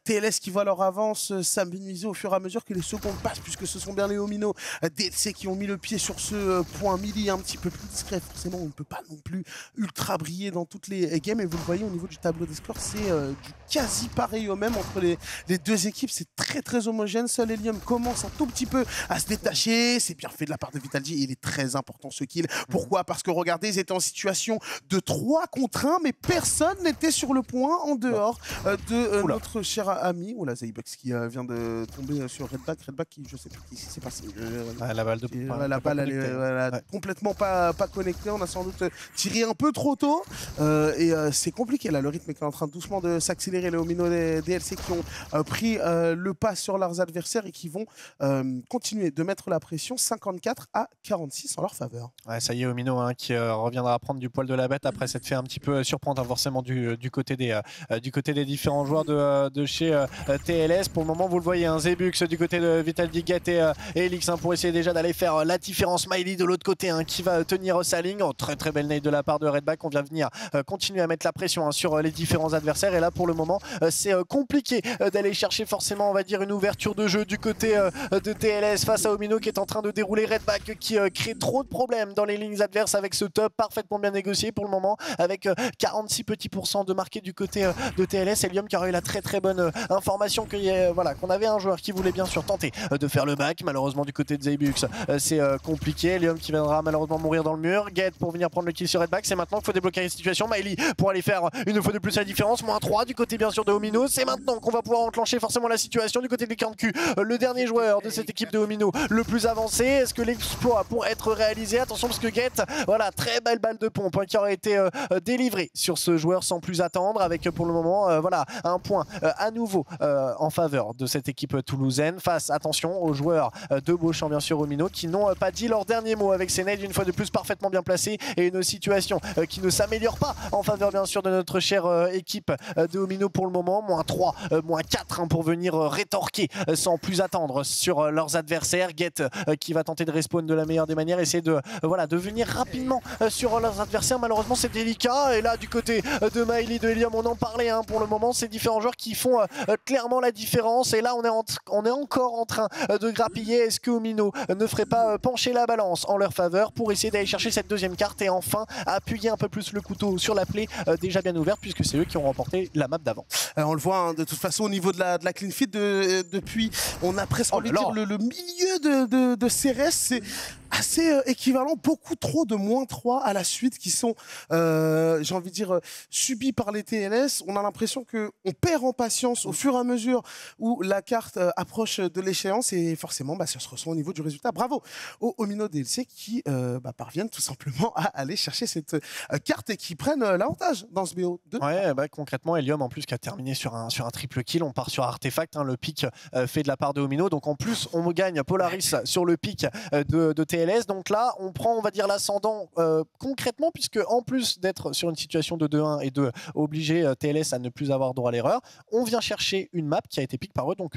TLS qui voit leur avance s'amenuiser au fur et à mesure que les secondes passent, puisque ce sont bien les Omino DLC qui ont mis le pied sur ce point midi un petit peu plus discret. Forcément, on ne peut pas non plus ultra briller dans toutes les games, et vous le voyez au niveau du tableau des scores, c'est du quasi pareil au même entre les deux équipes. C'est très très homogène. Seul Helium commence un tout petit peu à se détacher. C'est bien fait de la part de Vitalji. Il est très important ce kill. Pourquoi? Parce que regardez, ils étaient en situation de 3 contre 1, mais personne n'était sur le point en dehors de notre cher ami. Oula, Zaybox qui vient de tomber sur Redback. Redback qui, je sais pas ce qui s'est passé. La balle la balle, elle est complètement pas connectée. On a sans doute tiré un peu trop tôt. Et c'est compliqué là. Le rythme est en train doucement de s'accélérer. Les Omino des DLC qui ont pris le pas sur leurs adversaires et qui vont continuer de mettre la pression. 54-46 en leur faveur. Ouais, ça y est, Omino qui reviendra prendre du poil de la bête après s'être fait un petit peu surprendre forcément du côté des différents joueurs de chez TLS. Pour le moment, vous le voyez, Zebux du côté de Vitalji, Get et Elix pour essayer déjà d'aller faire la différence. Smiley de l'autre côté qui va tenir sa ligne. Très très belle nade de la part de Redback. On vient venir continuer à mettre la pression sur les différents adversaires, et là pour le moment c'est compliqué d'aller chercher forcément, on va dire, une ouverture de jeu du côté de TLS face à Omino qui est en train de dérouler. Redback qui crée trop de problèmes dans les lignes adverses avec ce top parfaitement bien négocié pour le moment, avec 46 petits % de marqué du côté de TLS. Helium qui aurait eu la très très bonne information qu'on avait un joueur qui voulait bien sûr tenter de faire le back. Malheureusement du côté de Zebux c'est compliqué. Helium qui viendra malheureusement mourir dans le mur. Get pour venir prendre le kill sur Redback. C'est maintenant qu'il faut débloquer la situation. Miley pour aller faire une fois de plus la différence. -3 du côté bien sûr de Omino. C'est maintenant qu'on va pouvoir enclencher forcément la situation du côté des Q. Le dernier joueur de cette équipe de Omino le plus avancé. Est-ce que l'exploit pour être réalisé? Attention parce que Get, voilà, très belle balle de pompe qui aurait été délivrée sur ce joueur sans plus attendre, avec pour le moment voilà, un point à nouveau en faveur de cette équipe toulousaine face, attention, aux joueurs de Beauchamp bien sûr Omino qui n'ont pas dit leur dernier mot avec ces nades une fois de plus parfaitement bien placés, et une situation qui ne s'améliore pas en faveur bien sûr de notre chère équipe de Omino pour le moment. -3, -4 pour venir rétorquer sans plus attendre sur leurs adversaires. Get qui va tenter de respawn de la meilleure des manières, essayer de venir rapidement sur leurs adversaires. Malheureusement c'est délicat, et là du côté de Miley, de Helium, on en parlait pour le moment, ces différents joueurs qui font clairement la différence, et là on est encore en train de grappiller. Est-ce que Omino ne ferait pas pencher la balance en leur faveur pour essayer d'aller chercher cette deuxième carte et enfin appuyer un peu plus le couteau sur la plaie déjà bien ouverte, puisque c'est eux qui ont remporté la map d'avant. On le voit de toute façon au niveau de la clean feed depuis, on a presque envie de dire le milieu de CRS, c'est assez équivalent, beaucoup trop de -3 à la suite qui sont, j'ai envie de dire, subis par les TLS. On a l'impression qu'on perd en patience au fur et à mesure où la carte approche de l'échéance, et forcément ça se ressent au niveau du résultat. Bravo aux Omino DLC qui parviennent tout simplement à aller chercher cette carte et qui prennent l'avantage dans ce BO2. Ouais, concrètement Helium en plus qui a terminé sur un triple kill. On part sur Artefact, le pick fait de la part de Omino, donc en plus on gagne Polaris sur le pick de TLS. Donc là on prend, on va dire, l'ascendant concrètement, puisque en plus d'être sur une situation de 2-1 et de obliger TLS à ne plus avoir droit à l'erreur, on vient chercher une map qui a été pick par eux, donc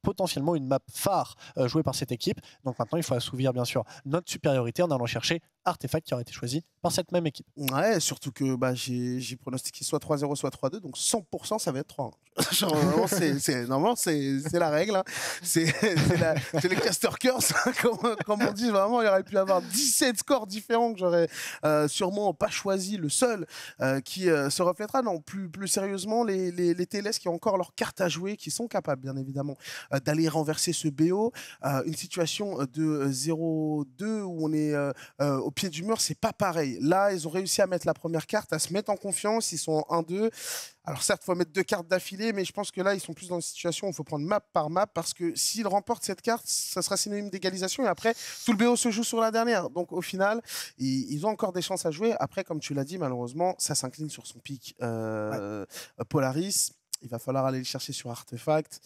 potentiellement une map phare jouée par cette équipe. Donc maintenant il faut assouvir bien sûr notre supériorité en allant chercher Artefact qui aurait été choisi par cette même équipe. Ouais, surtout que j'ai pronostiqué soit 3-0 soit 3-2, donc 100% ça va être 3-1. Genre, normalement c'est la règle, hein. C'est les caster curse, comme on dit. Vraiment il aurait pu avoir 17 scores différents que j'aurais sûrement pas choisi, le seul qui se reflètera. Non, plus sérieusement, les TLS qui ont encore leur carte à jouer, qui sont capables bien évidemment d'aller renverser ce BO, une situation de 0-2 où on est au pied du mur, c'est pas pareil. Là, ils ont réussi à mettre la première carte, à se mettre en confiance. Ils sont en 1-2. Alors certes, il faut mettre 2 cartes d'affilée, mais je pense que là, ils sont plus dans une situation où il faut prendre map par map, parce que s'ils remportent cette carte, ça sera synonyme d'égalisation, et après, tout le BO se joue sur la dernière. Donc au final, ils ont encore des chances à jouer. Après, comme tu l'as dit, malheureusement, ça s'incline sur son pic. Polaris, il va falloir aller le chercher sur Artefact.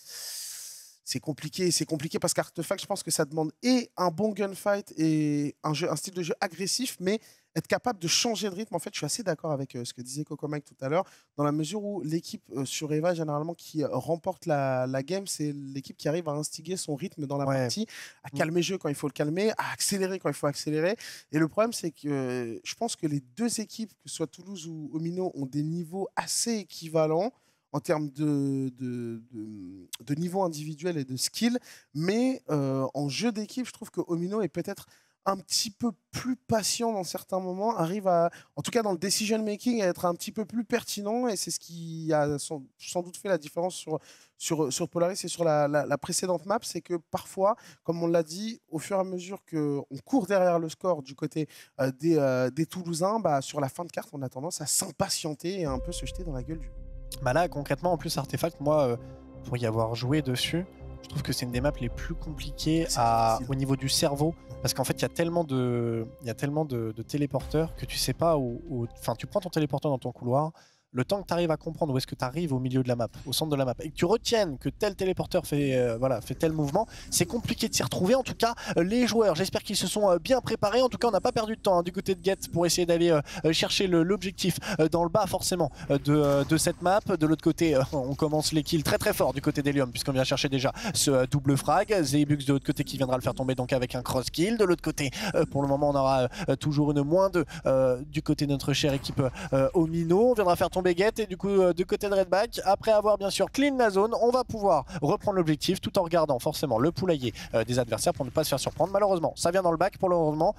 C'est compliqué parce qu'Artefact, je pense que ça demande et un bon gunfight et un style de jeu agressif, mais être capable de changer de rythme. En fait, je suis assez d'accord avec ce que disait Coco Mike tout à l'heure, dans la mesure où l'équipe sur Eva, généralement, qui remporte la game, c'est l'équipe qui arrive à instiguer son rythme dans la partie, à calmer le jeu quand il faut le calmer, à accélérer quand il faut accélérer. Et le problème, c'est que je pense que les deux équipes, que ce soit Toulouse ou Omino, ont des niveaux assez équivalents en termes de niveau individuel et de skill, mais en jeu d'équipe, je trouve que Omino est peut-être un petit peu plus patient dans certains moments, arrive à, en tout cas dans le decision making, à être un petit peu plus pertinent, et c'est ce qui a sans doute fait la différence sur Polaris et sur la précédente map, c'est que parfois, comme on l'a dit, au fur et à mesure qu'on court derrière le score du côté des Toulousains, sur la fin de carte, on a tendance à s'impatienter et à un peu se jeter dans la gueule du... Bah là, concrètement, en plus, Artefact, moi, pour y avoir joué dessus, je trouve que c'est une des maps les plus compliquées au niveau du cerveau, parce qu'en fait, il y a tellement de téléporteurs que tu sais pas où... Enfin, tu prends ton téléporteur dans ton couloir, le temps que tu arrives à comprendre où est-ce que tu arrives au milieu de la map, au centre de la map, et que tu retiennes que tel téléporteur fait tel mouvement, c'est compliqué de s'y retrouver. En tout cas, les joueurs, j'espère qu'ils se sont bien préparés. En tout cas, on n'a pas perdu de temps du côté de Get pour essayer d'aller chercher l'objectif dans le bas forcément de cette map. De l'autre côté, on commence les kills très très fort du côté d'Helium, puisqu'on vient chercher déjà ce double frag. Zeybux de l'autre côté qui viendra le faire tomber donc avec un cross kill. De l'autre côté, pour le moment, on aura toujours une -2 du côté de notre chère équipe Omino. On viendra faire tomber Get, et du coup du côté de Redback, après avoir bien sûr clean la zone, on va pouvoir reprendre l'objectif tout en regardant forcément le poulailler des adversaires pour ne pas se faire surprendre. Malheureusement, ça vient dans le bac pour le moment,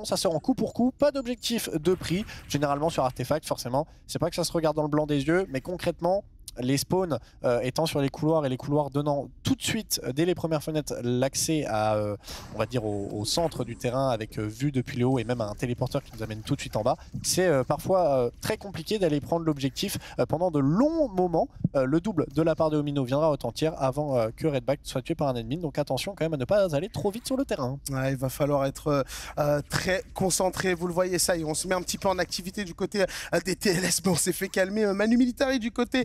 ça sort en coup pour coup, pas d'objectif de prix. Généralement sur Artefact, forcément, c'est pas que ça se regarde dans le blanc des yeux, mais concrètement, les spawns étant sur les couloirs et les couloirs donnant tout de suite, dès les premières fenêtres, l'accès à, on va dire, au centre du terrain avec vue depuis le haut et même un téléporteur qui nous amène tout de suite en bas, c'est parfois très compliqué d'aller prendre l'objectif pendant de longs moments. Le double de la part de Omino viendra retentir avant que Redback soit tué par un ennemi, donc attention quand même à ne pas aller trop vite sur le terrain. Ouais, il va falloir être très concentré, vous le voyez, ça y est, on se met un petit peu en activité du côté des TLS, mais on s'est fait calmer. Manu Militari du côté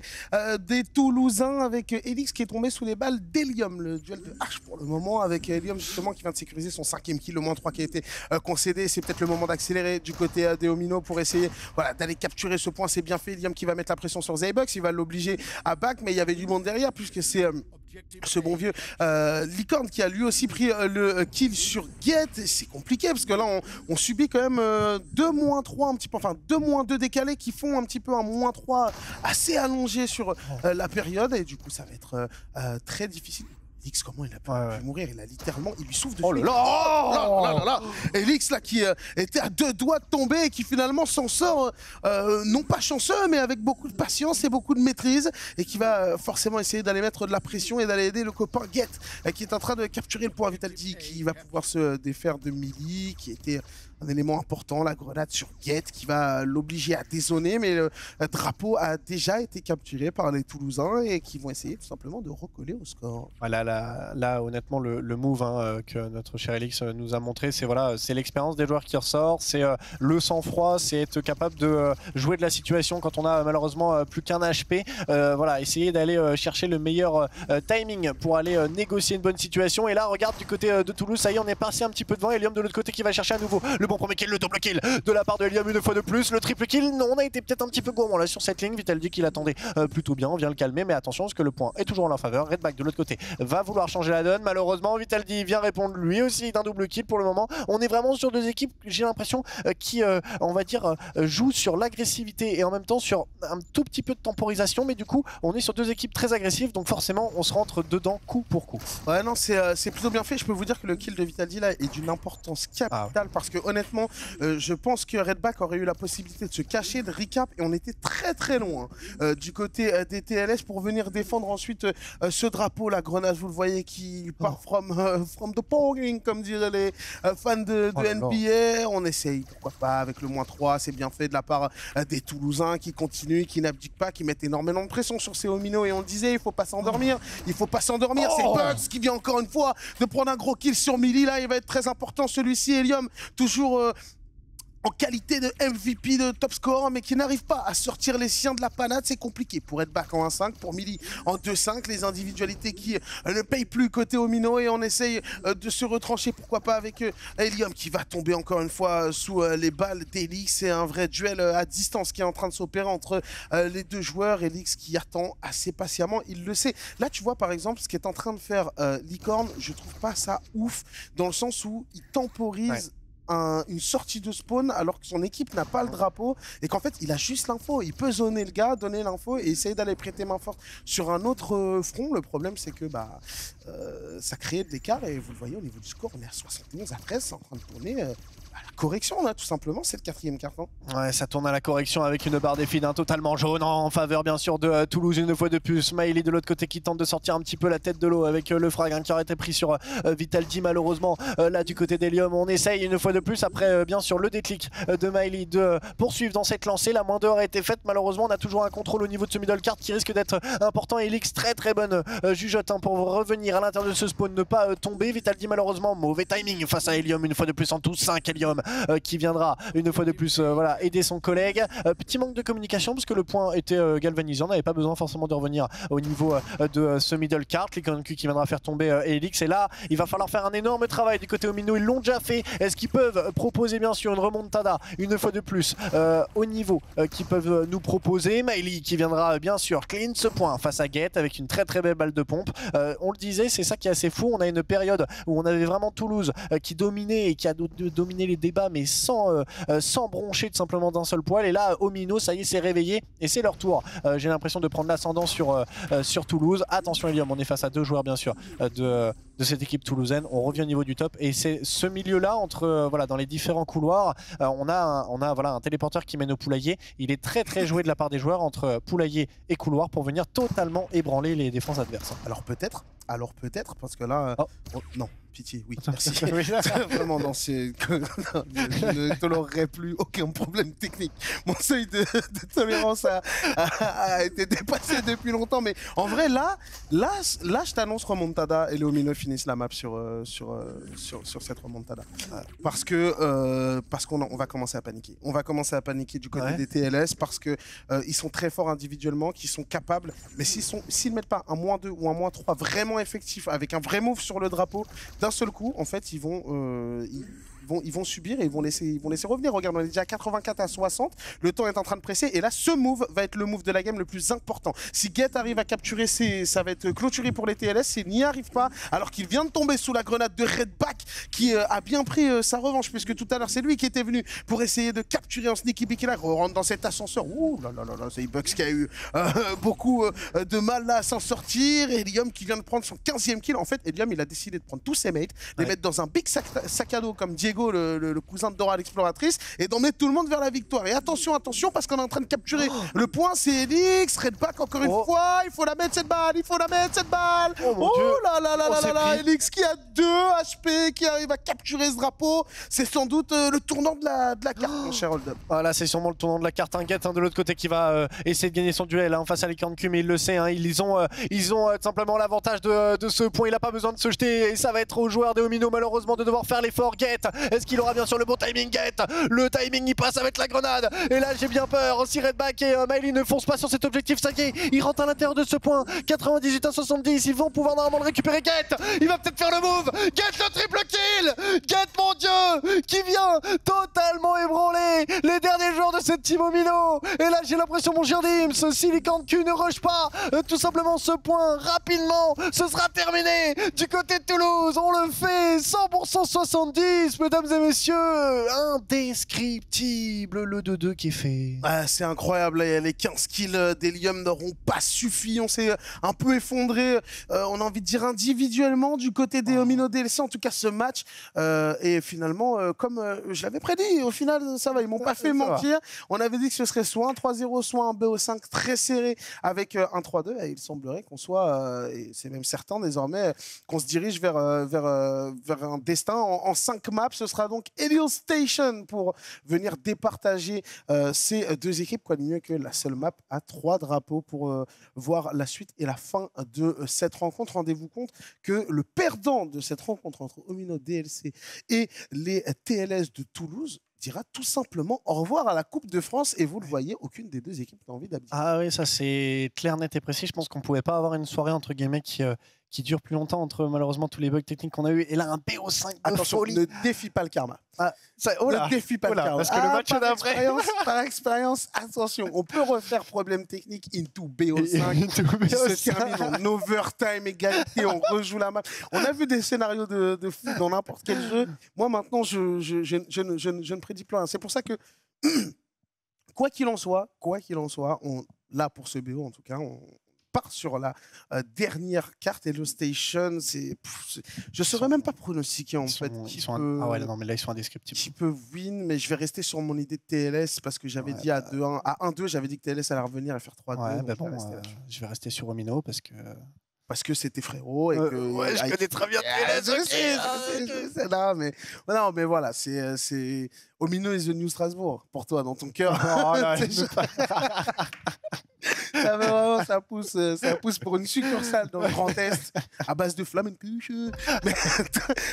des Toulousains, avec Elix qui est tombé sous les balles d'Helium. Le duel de H pour le moment, avec Helium justement qui vient de sécuriser son 5e kill, le -3 qui a été concédé. C'est peut-être le moment d'accélérer du côté des Omino pour essayer d'aller capturer ce point. C'est bien fait, Helium qui va mettre la pression sur Zeybux, il va l'obliger à back, mais il y avait du monde derrière puisque c'est ce bon vieux Licorne qui a lui aussi pris le kill sur Get. C'est compliqué parce que là on subit quand même 2 -3 un petit peu, enfin 2 -2 décalés qui font un petit peu un -3 assez allongé sur la période, et du coup ça va être très difficile. Elix, comment il a pu mourir? Il a littéralement, il lui souffle dessus. Oh là là, Elix là qui était à 2 doigts de tomber et qui finalement s'en sort, non pas chanceux, mais avec beaucoup de patience et beaucoup de maîtrise, et qui va forcément essayer d'aller mettre de la pression et d'aller aider le copain Get qui est en train de capturer le point. Vitality qui va pouvoir se défaire de Millie, qui était un élément important, la grenade sur Get qui va l'obliger à dézoner, mais le drapeau a déjà été capturé par les Toulousains et qui vont essayer tout simplement de recoller au score. Voilà, là honnêtement le move que notre cher Elix nous a montré, c'est l'expérience des joueurs qui ressort, c'est le sang-froid, c'est être capable de jouer de la situation quand on a malheureusement plus qu'un HP, essayer d'aller chercher le meilleur timing pour aller négocier une bonne situation. Et là regarde du côté de Toulouse, ça y est, on est passé un petit peu devant. Helium de l'autre côté qui va chercher à nouveau le bon premier kill, le double kill de la part de Helium une fois de plus, le triple kill. Non, on a été peut-être un petit peu gourmand là sur cette ligne. Vital dit qu'il attendait plutôt bien, on vient le calmer, mais attention parce que le point est toujours en leur faveur. Redback de l'autre côté va vouloir changer la donne, malheureusement Vitaldi vient répondre lui aussi d'un double kill. Pour le moment on est vraiment sur deux équipes, j'ai l'impression, qui on va dire jouent sur l'agressivité et en même temps sur un tout petit peu de temporisation, mais du coup on est sur deux équipes très agressives, donc forcément on se rentre dedans coup pour coup. Ouais, non, c'est plutôt bien fait. Je peux vous dire que le kill de Vitaldi là est d'une importance capitale, parce que honnêtement honnêtement, je pense que Redback aurait eu la possibilité de se cacher, de recap, et on était très loin du côté des TLS pour venir défendre ensuite ce drapeau, la grenade, vous le voyez, qui part from the pouring, comme diraient les fans de NBA. On essaye, pourquoi pas, avec le -3, c'est bien fait de la part des Toulousains qui continuent, qui n'abdiquent pas, qui mettent énormément de pression sur ces Omino, et on le disait, il faut pas s'endormir, c'est Bugs qui vient encore une fois de prendre un gros kill sur Millie, là il va être très important celui-ci, Helium, toujours en qualité de MVP, de top scorer, mais qui n'arrive pas à sortir les siens de la panade. C'est compliqué pour Redback en 1-5, pour Millie en 2-5, les individualités qui ne payent plus côté Omino, et on essaye de se retrancher, pourquoi pas, avec Helium qui va tomber encore une fois sous les balles d'Elix. C'est un vrai duel à distance qui est en train de s'opérer entre les deux joueurs. Elix qui attend assez patiemment, il le sait. Là tu vois par exemple ce qu'est en train de faire Licorne, je trouve pas ça ouf, dans le sens où il temporise une sortie de spawn alors que son équipe n'a pas le drapeau, et qu'en fait il a juste l'info, il peut zoner le gars, donner l'info et essayer d'aller prêter main forte sur un autre front. Le problème c'est que ça crée de l'écart, et vous le voyez au niveau du score, on est à 71-13, c'est en train de tourner à la correction là, tout simplement, c'est le 4e carton. Ouais, ça tourne à la correction avec une barre des feeds totalement jaune en faveur bien sûr de Toulouse une fois de plus. Smiley de l'autre côté qui tente de sortir un petit peu la tête de l'eau avec le frag qui aurait été pris sur Vitaldi malheureusement. Là du côté d'Helium, on essaye une fois de plus après bien sûr le déclic de Miley de poursuivre dans cette lancée. La main d'or a été faite, malheureusement on a toujours un contrôle au niveau de ce middle card qui risque d'être important. Elix très bonne jugeote pour revenir à l'intérieur de ce spawn, ne pas tomber. Vitaldi malheureusement mauvais timing face à Helium une fois de plus en tous 5. Helium qui viendra une fois de plus voilà, aider son collègue. Petit manque de communication parce que le point était galvanisé, on n'avait pas besoin forcément de revenir au niveau de ce middle card. Likonku qui viendra faire tomber Elix, et là il va falloir faire un énorme travail du côté Omino, ils l'ont déjà fait. Est-ce qu'ils peuvent proposer bien sûr une remontada une fois de plus au niveau qu'ils peuvent nous proposer? Miley qui viendra bien sûr clean ce point face à Get avec une très belle balle de pompe. On le disait, c'est ça qui est assez fou, on a une période où on avait vraiment Toulouse qui dominait et qui a dominé les débats, mais sans broncher tout simplement d'un seul poil. Et là Omino ça y est, s'est réveillé et c'est leur tour, j'ai l'impression, de prendre l'ascendant sur Toulouse. Attention Helium, on est face à deux joueurs bien sûr de cette équipe toulousaine. On revient au niveau du top, et c'est ce milieu là entre voilà, dans les différents couloirs, on a voilà, un téléporteur qui mène au poulailler. Il est très joué de la part des joueurs entre poulailler et couloir pour venir totalement ébranler les défenses adverses. Alors peut-être, parce que là non, pitié, oui, merci. Vraiment, non, je ne tolérerai plus aucun problème technique. Mon seuil de tolérance a été dépassé depuis longtemps. Mais en vrai, là je t'annonce remontada, et les Omino finissent la map sur cette remontada. Parce qu'on va commencer à paniquer. On va commencer à paniquer du côté des TLS, parce que ils sont très forts individuellement, qui sont capables. Mais s'ils ne mettent pas un -2 ou un -3 vraiment effectif, avec un vrai move sur le drapeau, d'un seul coup, en fait, ils vont subir et ils vont laisser revenir. Regarde, on est déjà à 84-60. Le temps est en train de presser. Et là, ce move va être le move de la game le plus important. Si Get arrive à capturer, ça va être clôturé pour les TLS. S'il n'y arrive pas, alors qu'il vient de tomber sous la grenade de Redback, qui a bien pris sa revanche, puisque tout à l'heure, c'est lui qui était venu pour essayer de capturer en sneaky picky là. On rentre dans cet ascenseur. Ouh là là là, c'est Bugs qui a eu beaucoup de mal là à s'en sortir. Helium qui vient de prendre son 15e kill. En fait, Helium, il a décidé de prendre tous ses mates, les mettre dans un big sac à dos comme Diego, le cousin de Dora l'exploratrice, et d'emmener tout le monde vers la victoire. Et attention, parce qu'on est en train de capturer le point, c'est Elix, Redback encore une fois, il faut la mettre cette balle, oh là là là là là, Elix qui a 2 HP, qui arrive à capturer ce drapeau, c'est sans doute le tournant de la carte, mon cher Hold Up. Voilà, c'est sûrement le tournant de la carte. Get de l'autre côté qui va essayer de gagner son duel face à Likorne, mais il le sait, ils ont simplement l'avantage de ce point, il n'a pas besoin de se jeter, et ça va être aux joueurs des Omino malheureusement de devoir faire l'effort. Get, est-ce qu'il aura bien sûr le bon timing? Get, le timing il passe avec la grenade, et là j'ai bien peur si Redback et Miley ne foncent pas sur cet objectif. Ça y est, ils rentrent à l'intérieur de ce point, 98-70, ils vont pouvoir normalement le récupérer. Get, il va peut-être faire le move. Get, le triple kill. Get, mon dieu, qui vient totalement ébranler les derniers joueurs de cette team Omino. Et là j'ai l'impression, mon cher Dims, si Likorne ne rush pas tout simplement ce point rapidement, ce sera terminé du côté de Toulouse. On le fait 100% 70, mais mesdames et messieurs, indescriptible, le 2-2 qui est fait. Ah, c'est incroyable, les 15 kills d'Helium n'auront pas suffi, on s'est un peu effondré, on a envie de dire individuellement du côté des Omino DLC, en tout cas ce match, et finalement, comme je l'avais prédit, au final ça va, ils m'ont pas fait mentir, on avait dit que ce serait soit un 3-0, soit un BO5 très serré avec un 3-2, et il semblerait qu'on soit, et c'est même certain désormais, qu'on se dirige vers un destin en 5 maps. Ce sera donc Helios Station pour venir départager ces deux équipes. Quoi de mieux que la seule map à 3 drapeaux pour voir la suite et la fin de cette rencontre. Rendez-vous compte que le perdant de cette rencontre entre Omino DLC et les TLS de Toulouse dira tout simplement au revoir à la Coupe de France, et vous le voyez, aucune des deux équipes n'a envie d'abdiquer. Ah oui, ça c'est clair, net et précis. Je pense qu'on pouvait pas avoir une soirée entre guillemets qui dure plus longtemps entre malheureusement tous les bugs techniques qu'on a eu, et là un BO5 de attention, folie. ne défie pas le karma. Ne défie pas le karma. Parce que le match d'après, par expérience, attention, on peut refaire problème technique into BO5 qui se termine en overtime, égalité, on rejoue la map. On a vu des scénarios de fou dans n'importe quel jeu. Moi maintenant, je ne prédis plus rien. C'est pour ça que quoi qu'il en soit, là pour ce BO en tout cas, on part sur la dernière carte. Hello Station, je ne saurais même pas pronostiquer en fait. Ah ouais, non, mais là ils sont indescriptibles. Qui peut win, mais je vais rester sur mon idée de TLS parce que j'avais dit à 2-1, à 1-2, j'avais dit que TLS allait revenir et faire 3-2. Ouais, bah bon, je vais rester sur Omino parce que c'était frérot et que ouais, je connais très bien TLS. Je sais, non, mais voilà, c'est Omino is the new Strasbourg pour toi dans ton cœur. Ça pousse pour une succursale dans le Grand Est à base de Flamencuche.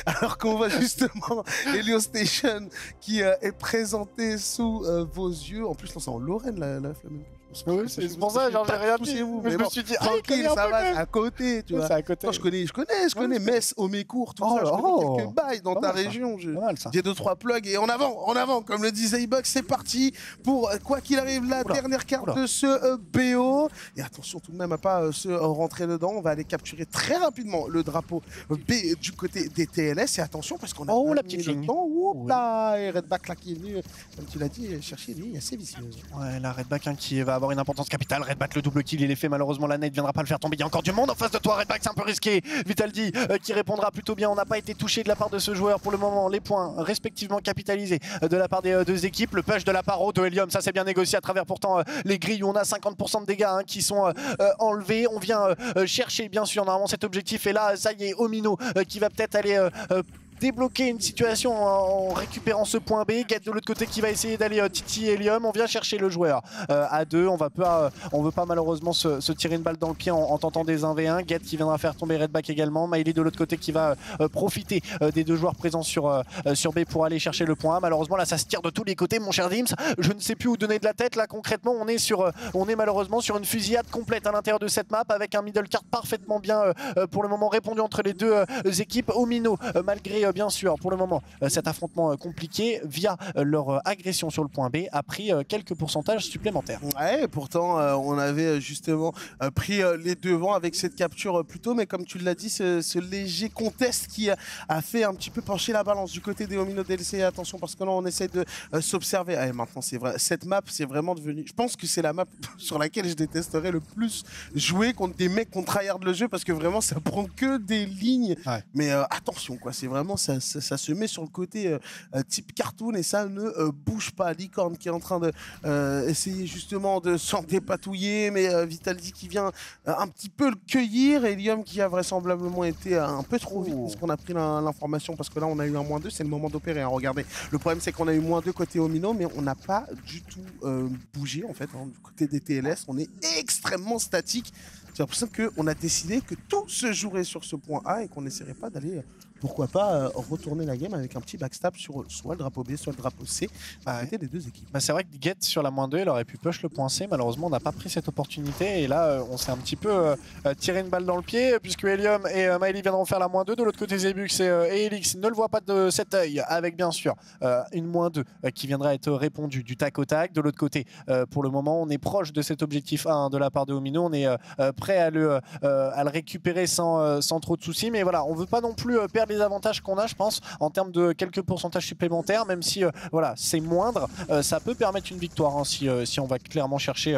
Alors qu'on voit justement Helios Station qui est présenté sous vos yeux. En plus, c'est en Lorraine la Flamencuche. Oui, c'est pour ça, genre j'ai rien dit. Mais je me suis dit, tranquille, ça va, à côté, tu vois. C'est à côté. Non, je connais Metz, Homécourt, tout ça. Je connais quelques bails dans ta région. J'ai 2-3 plugs et en avant, comme le disait Ibox, c'est parti pour quoi qu'il arrive, la dernière carte de ce BO. Et attention tout de même à pas se rentrer dedans. On va aller capturer très rapidement le drapeau B du côté des TLS. Et attention parce qu'on a la petite ligne. Et Redback là qui est venu, comme tu l'as dit, chercher une ligne assez vicieuse. Ouais, la Redback qui va avoir une importance capitale. Redback, le double kill, il est fait. Malheureusement, la Nate viendra pas le faire tomber. Il y a encore du monde en face de toi. Redback, c'est un peu risqué. Vitaldi qui répondra plutôt bien. On n'a pas été touché de la part de ce joueur pour le moment. Les points respectivement capitalisés de la part des deux équipes. Le push de la part de Helium, ça c'est bien négocié à travers pourtant les grilles où on a 50% de dégâts qui sont enlevés. On vient chercher bien sûr normalement cet objectif. Et là, ça y est, Omino qui va peut-être aller débloquer une situation en récupérant ce point B. Get de l'autre côté qui va essayer d'aller Titi Helium. On vient chercher le joueur à 2. On veut pas malheureusement se tirer une balle dans le pied en tentant des 1v1. Get qui viendra faire tomber Redback également. Miley de l'autre côté qui va profiter des deux joueurs présents sur B pour aller chercher le point A. Malheureusement là ça se tire de tous les côtés mon cher Dims. Je ne sais plus où donner de la tête là concrètement. On est malheureusement sur une fusillade complète à l'intérieur de cette map avec un middle card parfaitement bien pour le moment répondu entre les deux équipes. Omino malgré bien sûr pour le moment cet affrontement compliqué via leur agression sur le point B a pris quelques pourcentages supplémentaires. Ouais, pourtant on avait justement pris les devants avec cette capture plus tôt, mais comme tu l'as dit, ce léger contest qui a fait un petit peu pencher la balance du côté des Omino DLC. Attention parce que là on essaie de s'observer. Maintenant c'est vrai, cette map c'est vraiment devenu, je pense que c'est la map sur laquelle je détesterais le plus jouer contre des mecs qui tryhard le jeu parce que vraiment ça prend que des lignes. Ouais. Mais attention quoi, c'est vraiment ça se met sur le côté type cartoon et ça ne bouge pas. Licorne qui est en train de essayer justement de s'en dépatouiller, mais Vitaldi qui vient un petit peu le cueillir. Helium qui a vraisemblablement été un peu trop vite parce qu'on a pris l'information parce que là on a eu un -2, c'est le moment d'opérer. Hein. Regardez, le problème c'est qu'on a eu -2 côté Omino, mais on n'a pas du tout bougé en fait. Hein. Du côté des TLS, on est extrêmement statique. C'est pour ça qu'on a décidé que tout se jouerait sur ce point A et qu'on n'essaierait pas d'aller, pourquoi pas, retourner la game avec un petit backstab sur soit le drapeau B, soit le drapeau C, à côté des deux équipes. C'est vrai que Get sur la -2, il aurait pu push le point C. Malheureusement, on n'a pas pris cette opportunité. Et là, on s'est un petit peu tiré une balle dans le pied, puisque Helium et Miley viendront faire la -2. De l'autre côté, Zebux et Elix ne le voient pas de cet œil, avec bien sûr une -2 qui viendra être répondue du tac au tac. De l'autre côté, pour le moment, on est proche de cet objectif 1 de la part de Omino. On est prêt à le récupérer sans trop de soucis. Mais voilà, on veut pas non plus perdre les avantages qu'on a, je pense, en termes de quelques pourcentages supplémentaires, même si voilà, c'est moindre. Ça peut permettre une victoire hein, si on va clairement chercher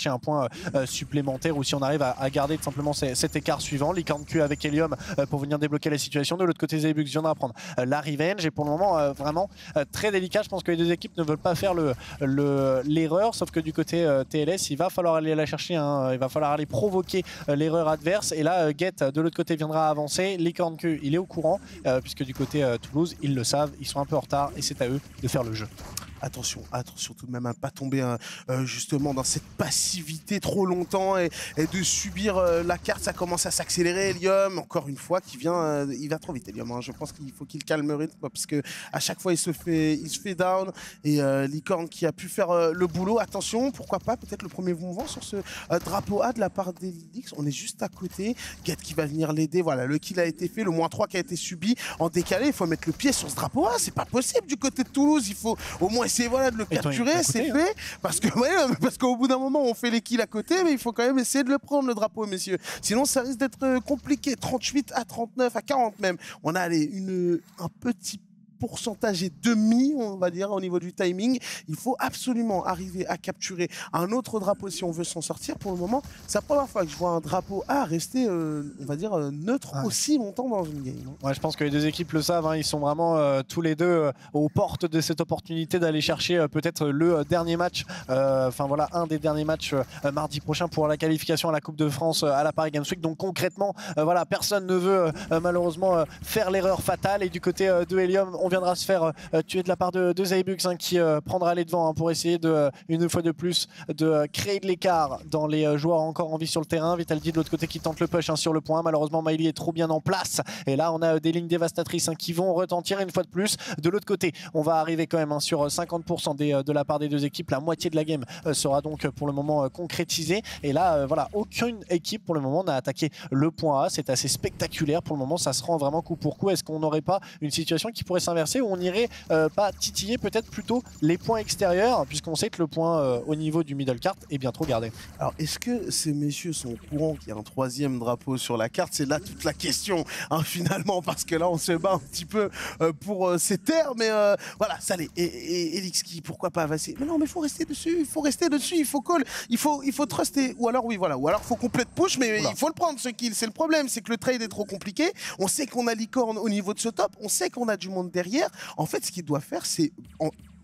un point supplémentaire ou si on arrive à garder tout simplement cet écart suivant. Licorne Q avec Helium pour venir débloquer la situation. De l'autre côté, Zebux viendra prendre la revenge et pour le moment vraiment très délicat. Je pense que les deux équipes ne veulent pas faire l'erreur, sauf que du côté TLS, il va falloir aller la chercher, hein. Il va falloir aller provoquer l'erreur adverse et là Get de l'autre côté viendra avancer. Licorne Q, il est au courant puisque du côté Toulouse, ils le savent, ils sont un peu en retard et c'est à eux de faire le jeu. Attention tout de même à ne pas tomber justement dans cette passivité trop longtemps et de subir la carte. Ça commence à s'accélérer. Helium, encore une fois, il va trop vite Helium. Hein. Je pense qu'il faut qu'il calme le rythme parce que à chaque fois il se fait down et Licorne qui a pu faire le boulot. Attention, pourquoi pas peut-être le premier mouvement sur ce drapeau A de la part d'Elix. On est juste à côté. Get qui va venir l'aider. Voilà, le kill a été fait, le -3 qui a été subi en décalé. Il faut mettre le pied sur ce drapeau A. C'est pas possible du côté de Toulouse. Il faut au moins essayer de le capturer, c'est fait. Parce qu'au bout d'un moment, on fait les kills à côté, mais il faut quand même essayer de le prendre, le drapeau, messieurs. Sinon, ça risque d'être compliqué. 38 à 39 à 40 même. On a un petit pourcentage et demi, on va dire, au niveau du timing. Il faut absolument arriver à capturer un autre drapeau si on veut s'en sortir. Pour le moment, c'est la première fois que je vois un drapeau A rester, on va dire, neutre aussi longtemps dans une game. Ouais, je pense que les deux équipes le savent, hein. Ils sont vraiment tous les deux aux portes de cette opportunité d'aller chercher peut-être le dernier match, enfin voilà, un des derniers matchs mardi prochain pour la qualification à la Coupe de France à la Paris Games Week. Donc concrètement, voilà, personne ne veut malheureusement faire l'erreur fatale et du côté de Helium, on viendra se faire tuer de la part de Zebux hein, qui prendra les devants hein, pour essayer une fois de plus de créer de l'écart dans les joueurs encore en vie sur le terrain. Vitality de l'autre côté qui tente le push hein, sur le point. Malheureusement, Miley est trop bien en place et là on a des lignes dévastatrices hein, qui vont retentir une fois de plus. De l'autre côté, on va arriver quand même hein, sur 50% de la part des deux équipes. La moitié de la game sera donc pour le moment concrétisée et là voilà, aucune équipe pour le moment n'a attaqué le point A. C'est assez spectaculaire pour le moment, ça se rend vraiment coup pour coup. Est-ce qu'on n'aurait pas une situation qui pourrait s'inverser où on irait pas titiller peut-être plutôt les points extérieurs puisqu'on sait que le point au niveau du middle cart est bien trop gardé. Alors est-ce que ces messieurs sont au courant qu'il y a un troisième drapeau sur la carte? C'est là toute la question hein, finalement, parce que là on se bat un petit peu pour ces terres, mais voilà, ça l'est. Et Elix qui, pourquoi pas avancer? Mais non, mais il faut rester dessus, il faut call, il faut truster, ou alors oui voilà, ou alors faut complète push, mais il faut le prendre ce kill. C'est le problème, c'est que le trade est trop compliqué. On sait qu'on a Licorne au niveau de ce top, on sait qu'on a du monde derrière. En fait, ce qu'il doit faire, c'est,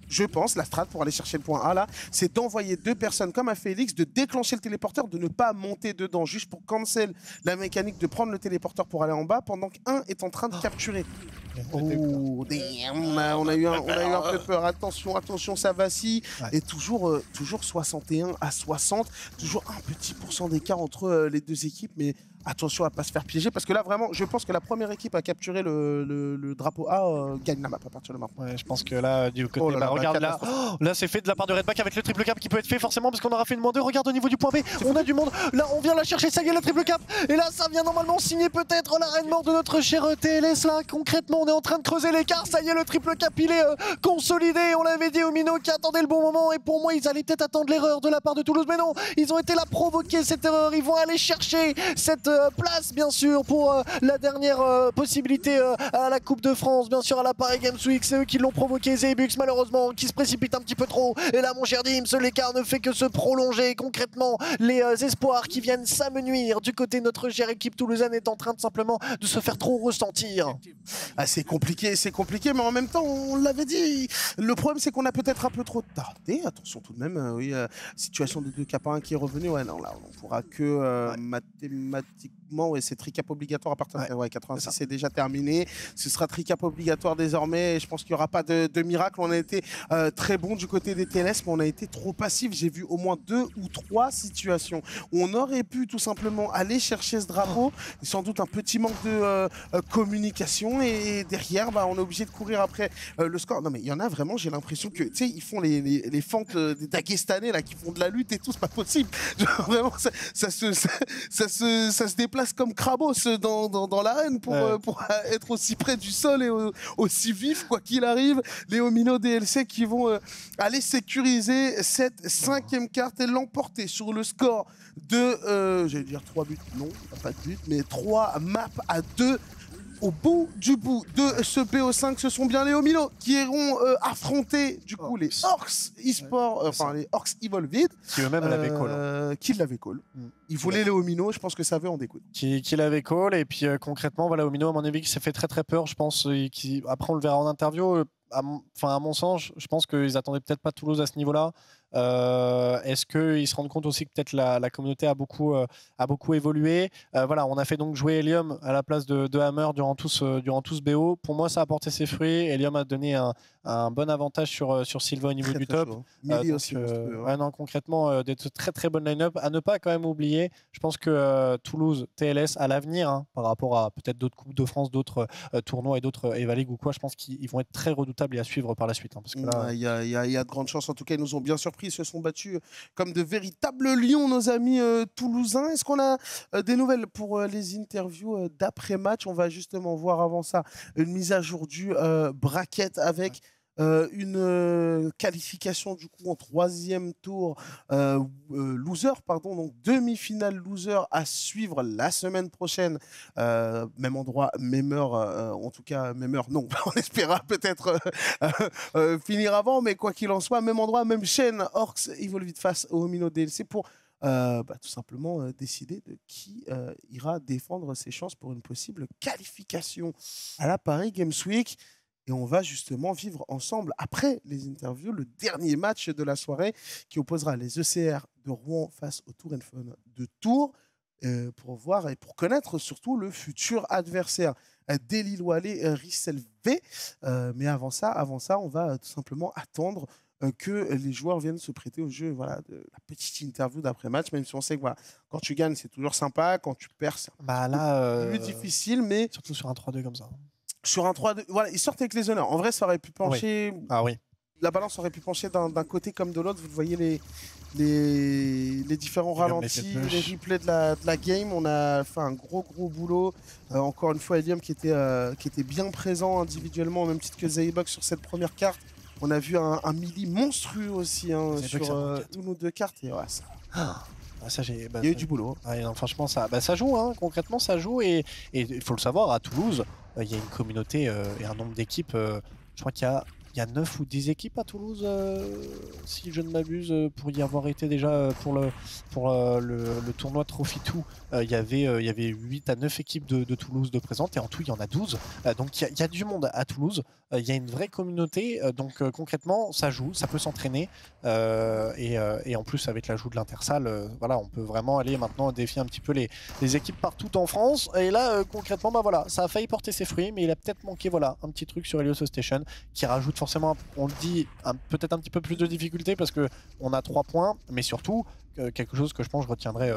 je pense, la strat pour aller chercher le point A là, c'est d'envoyer deux personnes comme a fait Elix, de déclencher le téléporteur, de ne pas monter dedans, juste pour cancel la mécanique de prendre le téléporteur pour aller en bas, pendant qu'un est en train de capturer. Oh, damn, on a eu un peu peur. Attention, ça vacille. Ouais. Et toujours 61 à 60, toujours un petit pourcent d'écart entre les deux équipes, mais attention à ne pas se faire piéger, parce que là vraiment, je pense que la première équipe à capturer le drapeau A gagne la map à partir de maintenant. Ouais, je pense que là, du côté, regarde là, là c'est fait de la part de Redback avec le triple cap qui peut être fait forcément parce qu'on aura fait une -2. Regarde au niveau du point B, on a du monde. Là, on vient la chercher, ça y est, le triple cap. Et là, ça vient normalement signer peut-être l'arène mort de notre cher TLS. Là, concrètement, on est en train de creuser l'écart. Ça y est, le triple cap, il est consolidé. On l'avait dit au Mino qui attendait le bon moment. Et pour moi, ils allaient peut-être attendre l'erreur de la part de Toulouse. Mais non, ils ont été là provoquer cette erreur. Ils vont aller chercher cette place, bien sûr, pour la dernière possibilité à la Coupe de France, bien sûr, à la Paris Games Week. C'est eux qui l'ont provoqué. Zebux, malheureusement, qui se précipite un petit peu trop. Et là, mon cher Dims, l'écart ne fait que se prolonger. Concrètement, les espoirs qui viennent s'amenuire du côté de notre chère équipe toulousaine est en train de simplement de se faire trop ressentir. Ah, c'est compliqué, mais en même temps, on l'avait dit. Le problème, c'est qu'on a peut-être un peu trop tardé. Attention tout de même, oui, situation de 2K1 qui est revenu. Ouais, non, là, on pourra que mathématiquement, ouais, c'est tricap obligatoire à partir de 86, c'est déjà terminé. Ce sera tricap obligatoire désormais. Je pense qu'il n'y aura pas de miracle. On a été très bon du côté des TLS, mais on a été trop passif. J'ai vu au moins 2 ou 3 situations où on aurait pu tout simplement aller chercher ce drapeau. Sans doute un petit manque de communication, et derrière, bah, on est obligé de courir après le score. Non, mais il y en a vraiment, j'ai l'impression que, tu sais, ils font les fentes des Dagestanais là, qui font de la lutte et tout, c'est pas possible. Genre, vraiment, ça se déplace reste comme Krabos dans l'arène pour être aussi près du sol et aussi vif, quoi qu'il arrive. Les Omino DLC qui vont aller sécuriser cette 5e carte et l'emporter sur le score de, j'allais dire 3 buts, non, pas de but, mais 3 maps à 2. Au bout du bout de ce BO5, ce sont bien les Omino qui iront affronter du coup les Orcs eSport, enfin les Orcs Evolved. Qui eux-mêmes l'avaient call. Qui l'avaient call. Ils voulaient les Omino, je pense que ça avait en découdre. Qui l'avait call, et puis concrètement, voilà, Omino, à mon avis, qui s'est fait très très peur, je pense. Après, on le verra en interview. À mon sens, je pense qu'ils attendaient peut-être pas Toulouse à ce niveau-là. Est-ce qu'ils se rendent compte aussi que peut-être la communauté a beaucoup évolué. Voilà, on a fait donc jouer Helium à la place de Hammer durant tout ce BO. Pour moi, ça a porté ses fruits. Helium a donné un bon avantage sur Silva au niveau du top. Aussi, non, concrètement, des très très bonnes line-up. À ne pas quand même oublier, je pense que Toulouse, TLS, à l'avenir, par rapport à peut-être d'autres Coupes de France, d'autres tournois et d'autres Eva League ou quoi, je pense qu'ils vont être très redoutables et à suivre par la suite. Parce que là, il y a de grandes chances. En tout cas, ils nous ont bien surpris. Ils se sont battus comme de véritables lions, nos amis toulousains. Est-ce qu'on a des nouvelles pour les interviews d'après-match? On va justement voir avant ça une mise à jour du bracket avec une qualification du coup en 3e tour loser, donc demi-finale loser à suivre la semaine prochaine, même endroit, même heure, en tout cas même heure, non, on espéra peut-être finir avant, mais quoi qu'il en soit, même endroit, même chaîne, Orcs Evolved face au Omino DLC pour tout simplement décider de qui ira défendre ses chances pour une possible qualification à la Paris Games Week. Et on va justement vivre ensemble, après les interviews, le dernier match de la soirée qui opposera les ECR de Rouen face au Tour Fun de Tours pour voir et pour connaître surtout le futur adversaire des Lillois, les Rissel V. Mais avant ça, on va tout simplement attendre que les joueurs viennent se prêter au jeu. Voilà, de la petite interview d'après-match, même si on sait que voilà, quand tu gagnes, c'est toujours sympa. Quand tu perds, c'est plus difficile. Mais surtout sur un 3-2 comme ça. Sur un 3-2, voilà, ils sortent avec les honneurs. En vrai, ça aurait pu pencher. Oui. Ah oui. La balance aurait pu pencher d'un côté comme de l'autre. Vous voyez les différents ralentis, les replays de la game. On a fait un gros boulot. Encore une fois, Helium qui était bien présent individuellement, au même titre que Zaybox sur cette première carte. On a vu un melee monstrueux aussi sur une ou deux cartes. Et ouais, ça... il y a eu du boulot. Non, franchement, ça joue, concrètement, ça joue. Et il faut le savoir, à Toulouse, il y a une communauté et un nombre d'équipes. Je crois qu'il y a 9 ou 10 équipes à Toulouse, si je ne m'abuse, pour y avoir été déjà pour le tournoi Trophy 2. Il y avait 8 à 9 équipes de Toulouse de présentes, et en tout, il y en a 12. Donc il y a du monde à Toulouse. Il y a une vraie communauté. Donc concrètement, ça joue, ça peut s'entraîner. Et en plus, avec l'ajout de l'intersalle, voilà, on peut vraiment aller maintenant défier un petit peu les équipes partout en France. Et là, concrètement, voilà, ça a failli porter ses fruits, mais il a peut-être manqué un petit truc sur Helios Station qui rajoute forcément, on le dit, peut-être un petit peu plus de difficulté parce qu'on a 3 points, mais surtout quelque chose que je pense je retiendrai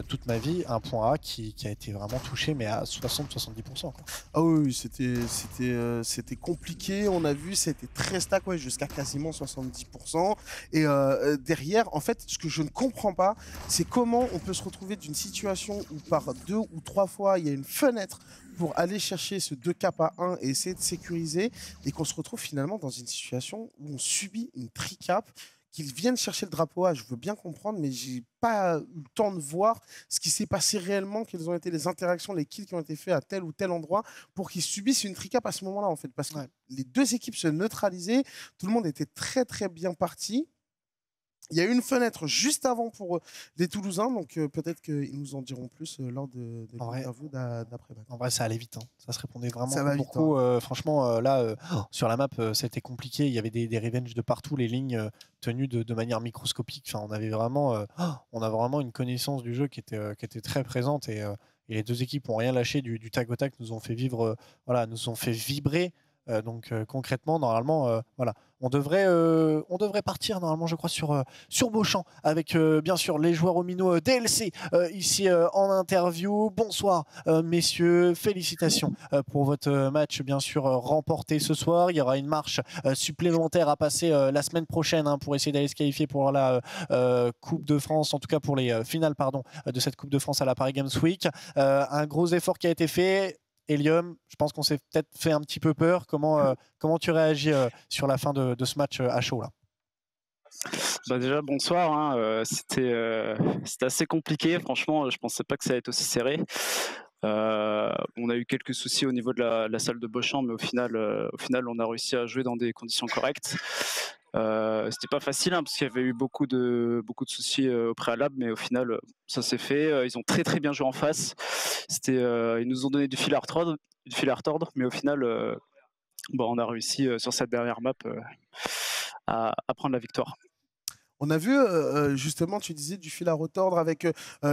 toute ma vie, un point A qui a été vraiment touché, mais à 60-70%. Ah oui, c'était compliqué, on a vu, c'était très stack, jusqu'à quasiment 70%. Et derrière, en fait, ce que je ne comprends pas, c'est comment on peut se retrouver d'une situation où par 2 ou 3 fois, il y a une fenêtre pour aller chercher ce 2 cap à 1 et essayer de sécuriser, et qu'on se retrouve finalement dans une situation où on subit une tricap, qu'ils viennent chercher le drapeau A, je veux bien comprendre, mais j'ai pas eu le temps de voir ce qui s'est passé réellement, quelles ont été les interactions, les kills qui ont été faits à tel ou tel endroit pour qu'ils subissent une tricap à ce moment-là, en fait. Parce que les deux équipes se neutralisaient, tout le monde était très très bien parti. Il y a eu une fenêtre juste avant pour les Toulousains, donc peut-être qu'ils nous en diront plus lors de l'interview d'après-match. En vrai, ça allait vite. Ça se répondait vraiment beaucoup. Franchement, là, sur la map, c'était compliqué. Il y avait des revenges de partout, les lignes tenues de manière microscopique. Enfin, on a vraiment une connaissance du jeu qui était très présente. Et les deux équipes n'ont rien lâché du tac au tac, nous ont fait vivre, nous ont fait vibrer. Donc concrètement, normalement, voilà. On devrait partir normalement, je crois, sur Beauchamp avec bien sûr les joueurs au Mino DLC ici en interview. Bonsoir messieurs, félicitations pour votre match bien sûr remporté ce soir. Il y aura une marche supplémentaire à passer la semaine prochaine pour essayer d'aller se qualifier pour la Coupe de France, en tout cas pour les finales de cette Coupe de France à la Paris Games Week. Un gros effort qui a été fait. Helium, je pense qu'on s'est peut-être fait un petit peu peur. Comment tu réagis sur la fin de ce match à chaud là? Déjà bonsoir, c'était assez compliqué, franchement je pensais pas que ça allait être aussi serré. On a eu quelques soucis au niveau de la salle de Beauchamp, mais au final on a réussi à jouer dans des conditions correctes. C'était pas facile parce qu'il y avait eu beaucoup de soucis au préalable, mais au final ça s'est fait. Ils ont très très bien joué en face. Ils nous ont donné du fil à retordre, mais au final on a réussi sur cette dernière map à prendre la victoire. On a vu, justement, tu disais du fil à retordre avec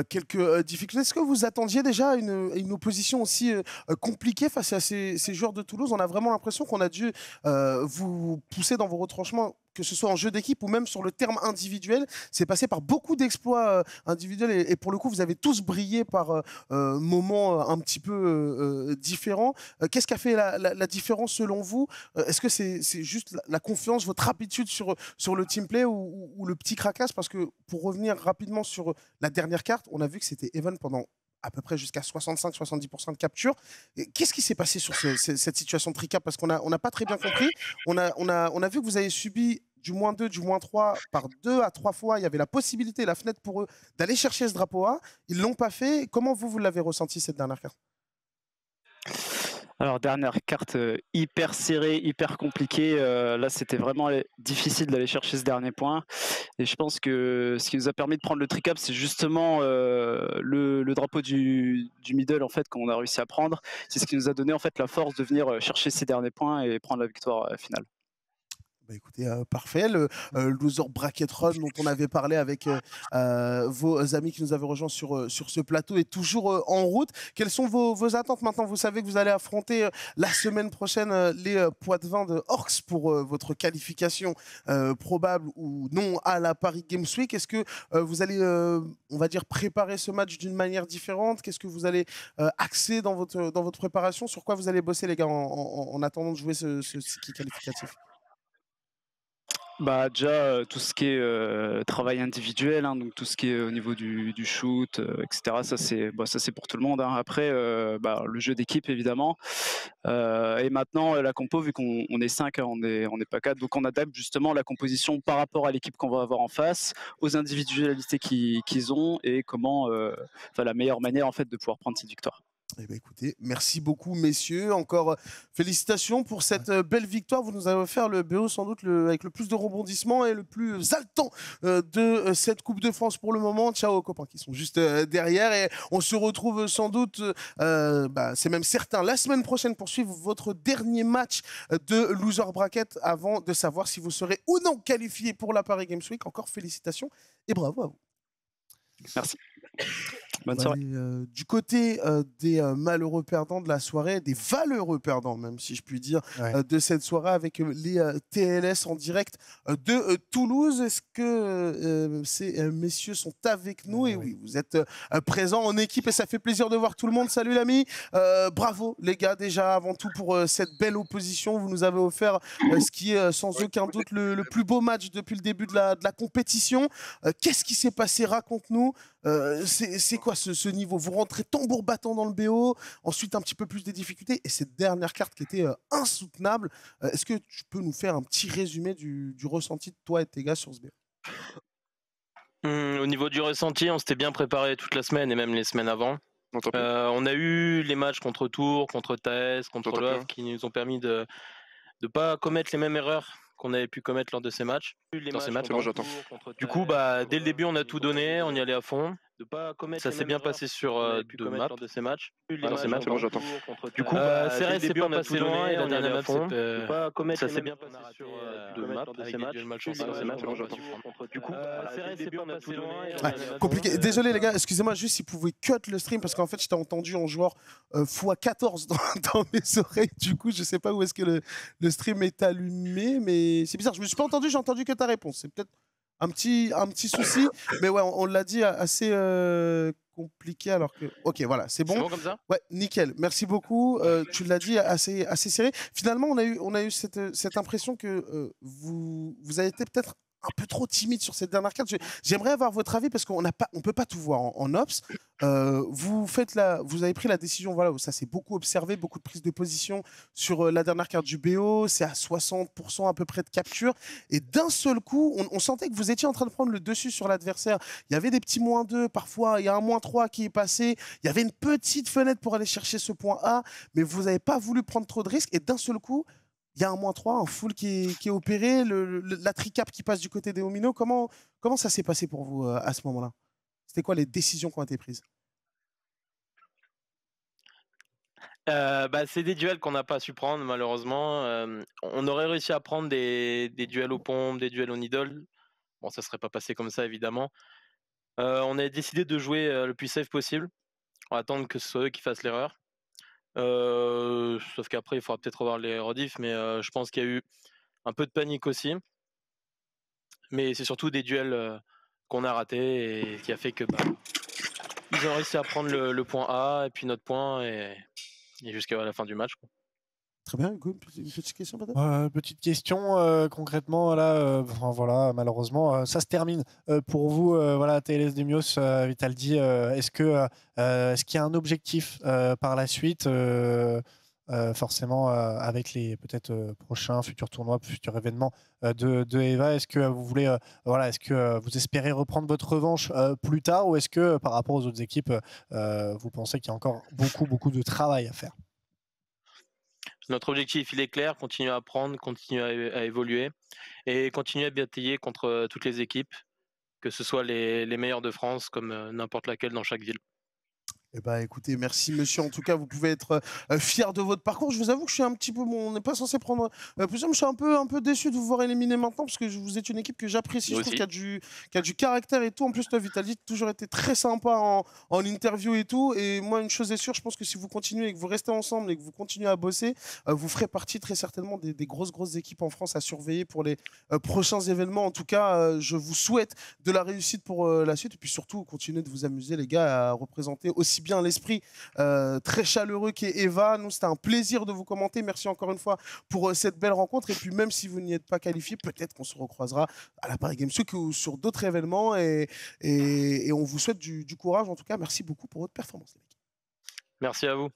quelques difficultés. Est-ce que vous attendiez déjà une opposition aussi compliquée face à ces joueurs de Toulouse? On a vraiment l'impression qu'on a dû vous pousser dans vos retranchements, que ce soit en jeu d'équipe ou même sur le terme individuel. C'est passé par beaucoup d'exploits individuels et pour le coup, vous avez tous brillé par moments un petit peu différents. Qu'est-ce qui a fait la différence selon vous? Est-ce que c'est juste la confiance, votre aptitude sur le teamplay ou le petit craquage? Parce que pour revenir rapidement sur la dernière carte, on a vu que c'était Even pendant à peu près jusqu'à 65-70% de capture. Qu'est-ce qui s'est passé sur cette situation de tricap? Parce qu'on n'a pas très bien compris. On a vu que vous avez subi du -2, du -3 par 2 à 3 fois. Il y avait la possibilité, la fenêtre pour eux d'aller chercher ce drapeau A. Ils ne l'ont pas fait. Comment vous l'avez ressenti cette dernière carte? Alors dernière carte hyper serrée, hyper compliquée. Là c'était vraiment difficile d'aller chercher ce dernier point. Et je pense que ce qui nous a permis de prendre le tricap, c'est justement le drapeau du middle en fait qu'on a réussi à prendre. C'est ce qui nous a donné en fait la force de venir chercher ces derniers points et prendre la victoire finale. Bah écoutez, parfait. Le loser bracket run dont on avait parlé avec vos amis qui nous avaient rejoints sur ce plateau est toujours en route. Quelles sont vos attentes maintenant? Vous savez que vous allez affronter la semaine prochaine les Poitevins de Orcs pour votre qualification probable ou non à la Paris Games Week. Est-ce que vous allez, on va dire, préparer ce match d'une manière différente? Qu'est-ce que vous allez axer dans votre préparation? Sur quoi vous allez bosser, les gars, en attendant de jouer ce ski qualificatif? Déjà tout ce qui est travail individuel, donc tout ce qui est au niveau du shoot, etc. Ça c'est pour tout le monde. Après le jeu d'équipe évidemment. Et maintenant la compo, vu qu'on est 5, on n'est pas 4, donc on adapte justement la composition par rapport à l'équipe qu'on va avoir en face, aux individualités qu'ils ont et comment la meilleure manière en fait de pouvoir prendre cette victoire. Eh bien, écoutez, merci beaucoup, messieurs. Encore félicitations pour cette belle victoire. Vous nous avez offert le BO sans doute avec le plus de rebondissements et le plus haletant de cette Coupe de France pour le moment. Ciao aux copains qui sont juste derrière. Et on se retrouve sans doute, c'est même certain, la semaine prochaine pour suivre votre dernier match de Loser Bracket avant de savoir si vous serez ou non qualifié pour la Paris Games Week. Encore félicitations et bravo à vous. Merci. Bonne soirée. Du côté des malheureux perdants de la soirée, des valeureux perdants même si je puis dire, de cette soirée avec les TLS en direct de Toulouse. Est-ce que ces messieurs sont avec nous? Et oui, vous êtes présents en équipe et ça fait plaisir de voir tout le monde. Salut l'ami, bravo les gars déjà avant tout pour cette belle opposition. Vous nous avez offert ce qui est sans aucun doute le plus beau match depuis le début de la compétition. Qu'est-ce qui s'est passé? Raconte-nous. C'est quoi ce niveau? Vous rentrez tambour battant dans le BO, ensuite un petit peu plus des difficultés et cette dernière carte qui était insoutenable. Est-ce que tu peux nous faire un petit résumé du ressenti de toi et tes gars sur ce BO? Au niveau du ressenti, on s'était bien préparé toute la semaine et même les semaines avant. On a eu les matchs contre Tours, contre Thaes, contre Le Havre qui nous ont permis de ne pas commettre les mêmes erreurs qu'on avait pu commettre lors de ces matchs. Du coup, dès le début, on a tout donné, on y allait à fond. de pas commettre. Ça s'est bien passé sur 2 maps de ces matchs. C'est bon, j'entends. Du coup, c'est vrai, c'est pas passé loin. Et la dernière map, ça s'est bien passé sur 2 maps avec des duels malchanceux. Du coup, c'est vrai, c'est pas passé loin. Compliqué. Désolé les gars, excusez-moi juste si vous pouvez cut le stream parce qu'en fait je t'ai entendu en joueur x14 dans mes oreilles. Du coup, je sais pas où est-ce que le stream est allumé, mais c'est bizarre. Je me suis pas entendu, j'ai entendu que ta réponse. C'est peut-être un petit souci, mais ouais, on l'a dit assez compliqué alors que. Ok, voilà, c'est bon. C'est bon comme ça ? Ouais, nickel. Merci beaucoup. Tu l'as dit assez serré. Finalement, on a eu cette impression que vous avez été peut-être un peu trop timide sur cette dernière carte. J'aimerais avoir votre avis parce qu'on peut pas tout voir en ops. Vous avez pris la décision, voilà, ça s'est beaucoup observé, beaucoup de prises de position sur la dernière carte du BO, c'est à 60% à peu près de capture, et d'un seul coup, on sentait que vous étiez en train de prendre le dessus sur l'adversaire. Il y avait des petits -2, parfois il y a un -3 qui est passé, il y avait une petite fenêtre pour aller chercher ce point A, mais vous n'avez pas voulu prendre trop de risques, et d'un seul coup, il y a un -3, un full qui est opéré, la tricap qui passe du côté des Omino. Comment ça s'est passé pour vous à ce moment-là? C'était quoi les décisions qui ont été prises? C'est des duels qu'on n'a pas su prendre, malheureusement. On aurait réussi à prendre des duels aux pompes, des duels aux needle. Bon, ça serait pas passé comme ça, évidemment. On a décidé de jouer le plus safe possible. On va attendre que ce soit eux qui fassent l'erreur. Sauf qu'après, il faudra peut-être revoir les rediffs, mais je pense qu'il y a eu un peu de panique aussi. Mais c'est surtout des duels qu'on a ratés et qui a fait que ils ont réussi à prendre le point A et puis notre point et jusqu'à la fin du match, quoi. Très bien, Hugo, une petite question peut-être? Petite question, concrètement, là, voilà, malheureusement, ça se termine. Pour vous, voilà, TLS Demios, Vitaldi, est-ce qu'il y a un objectif par la suite forcément avec les peut-être prochains futurs tournois, futurs événements de EVA, est-ce que vous voulez, voilà, est-ce que vous espérez reprendre votre revanche plus tard, ou est-ce que par rapport aux autres équipes, vous pensez qu'il y a encore beaucoup de travail à faire? Notre objectif, il est clair, continuer à apprendre, continuer à évoluer et continuer à batailler contre toutes les équipes, que ce soit les meilleurs de France comme n'importe laquelle dans chaque ville. Eh ben, écoutez, merci monsieur. En tout cas, vous pouvez être fier de votre parcours. Je vous avoue que je suis un petit peu, bon, on n'est pas censé prendre plus, mais je suis un peu déçu de vous voir éliminer maintenant parce que vous êtes une équipe que j'apprécie. Je trouve qu'il y a du caractère et tout. En plus, toi, Vitaldi, toujours été très sympa en interview et tout. Et moi, une chose est sûre, je pense que si vous continuez et que vous restez ensemble et que vous continuez à bosser, vous ferez partie très certainement des grosses équipes en France à surveiller pour les prochains événements. En tout cas, je vous souhaite de la réussite pour la suite et puis surtout, continuez de vous amuser, les gars, à représenter aussi bien l'esprit très chaleureux qu'est Eva. Nous, c'était un plaisir de vous commenter. Merci encore une fois pour cette belle rencontre. Et puis, même si vous n'y êtes pas qualifié, peut-être qu'on se recroisera à la Paris Games Week ou sur d'autres événements. Et on vous souhaite du courage. En tout cas, merci beaucoup pour votre performance, les mecs. Merci à vous.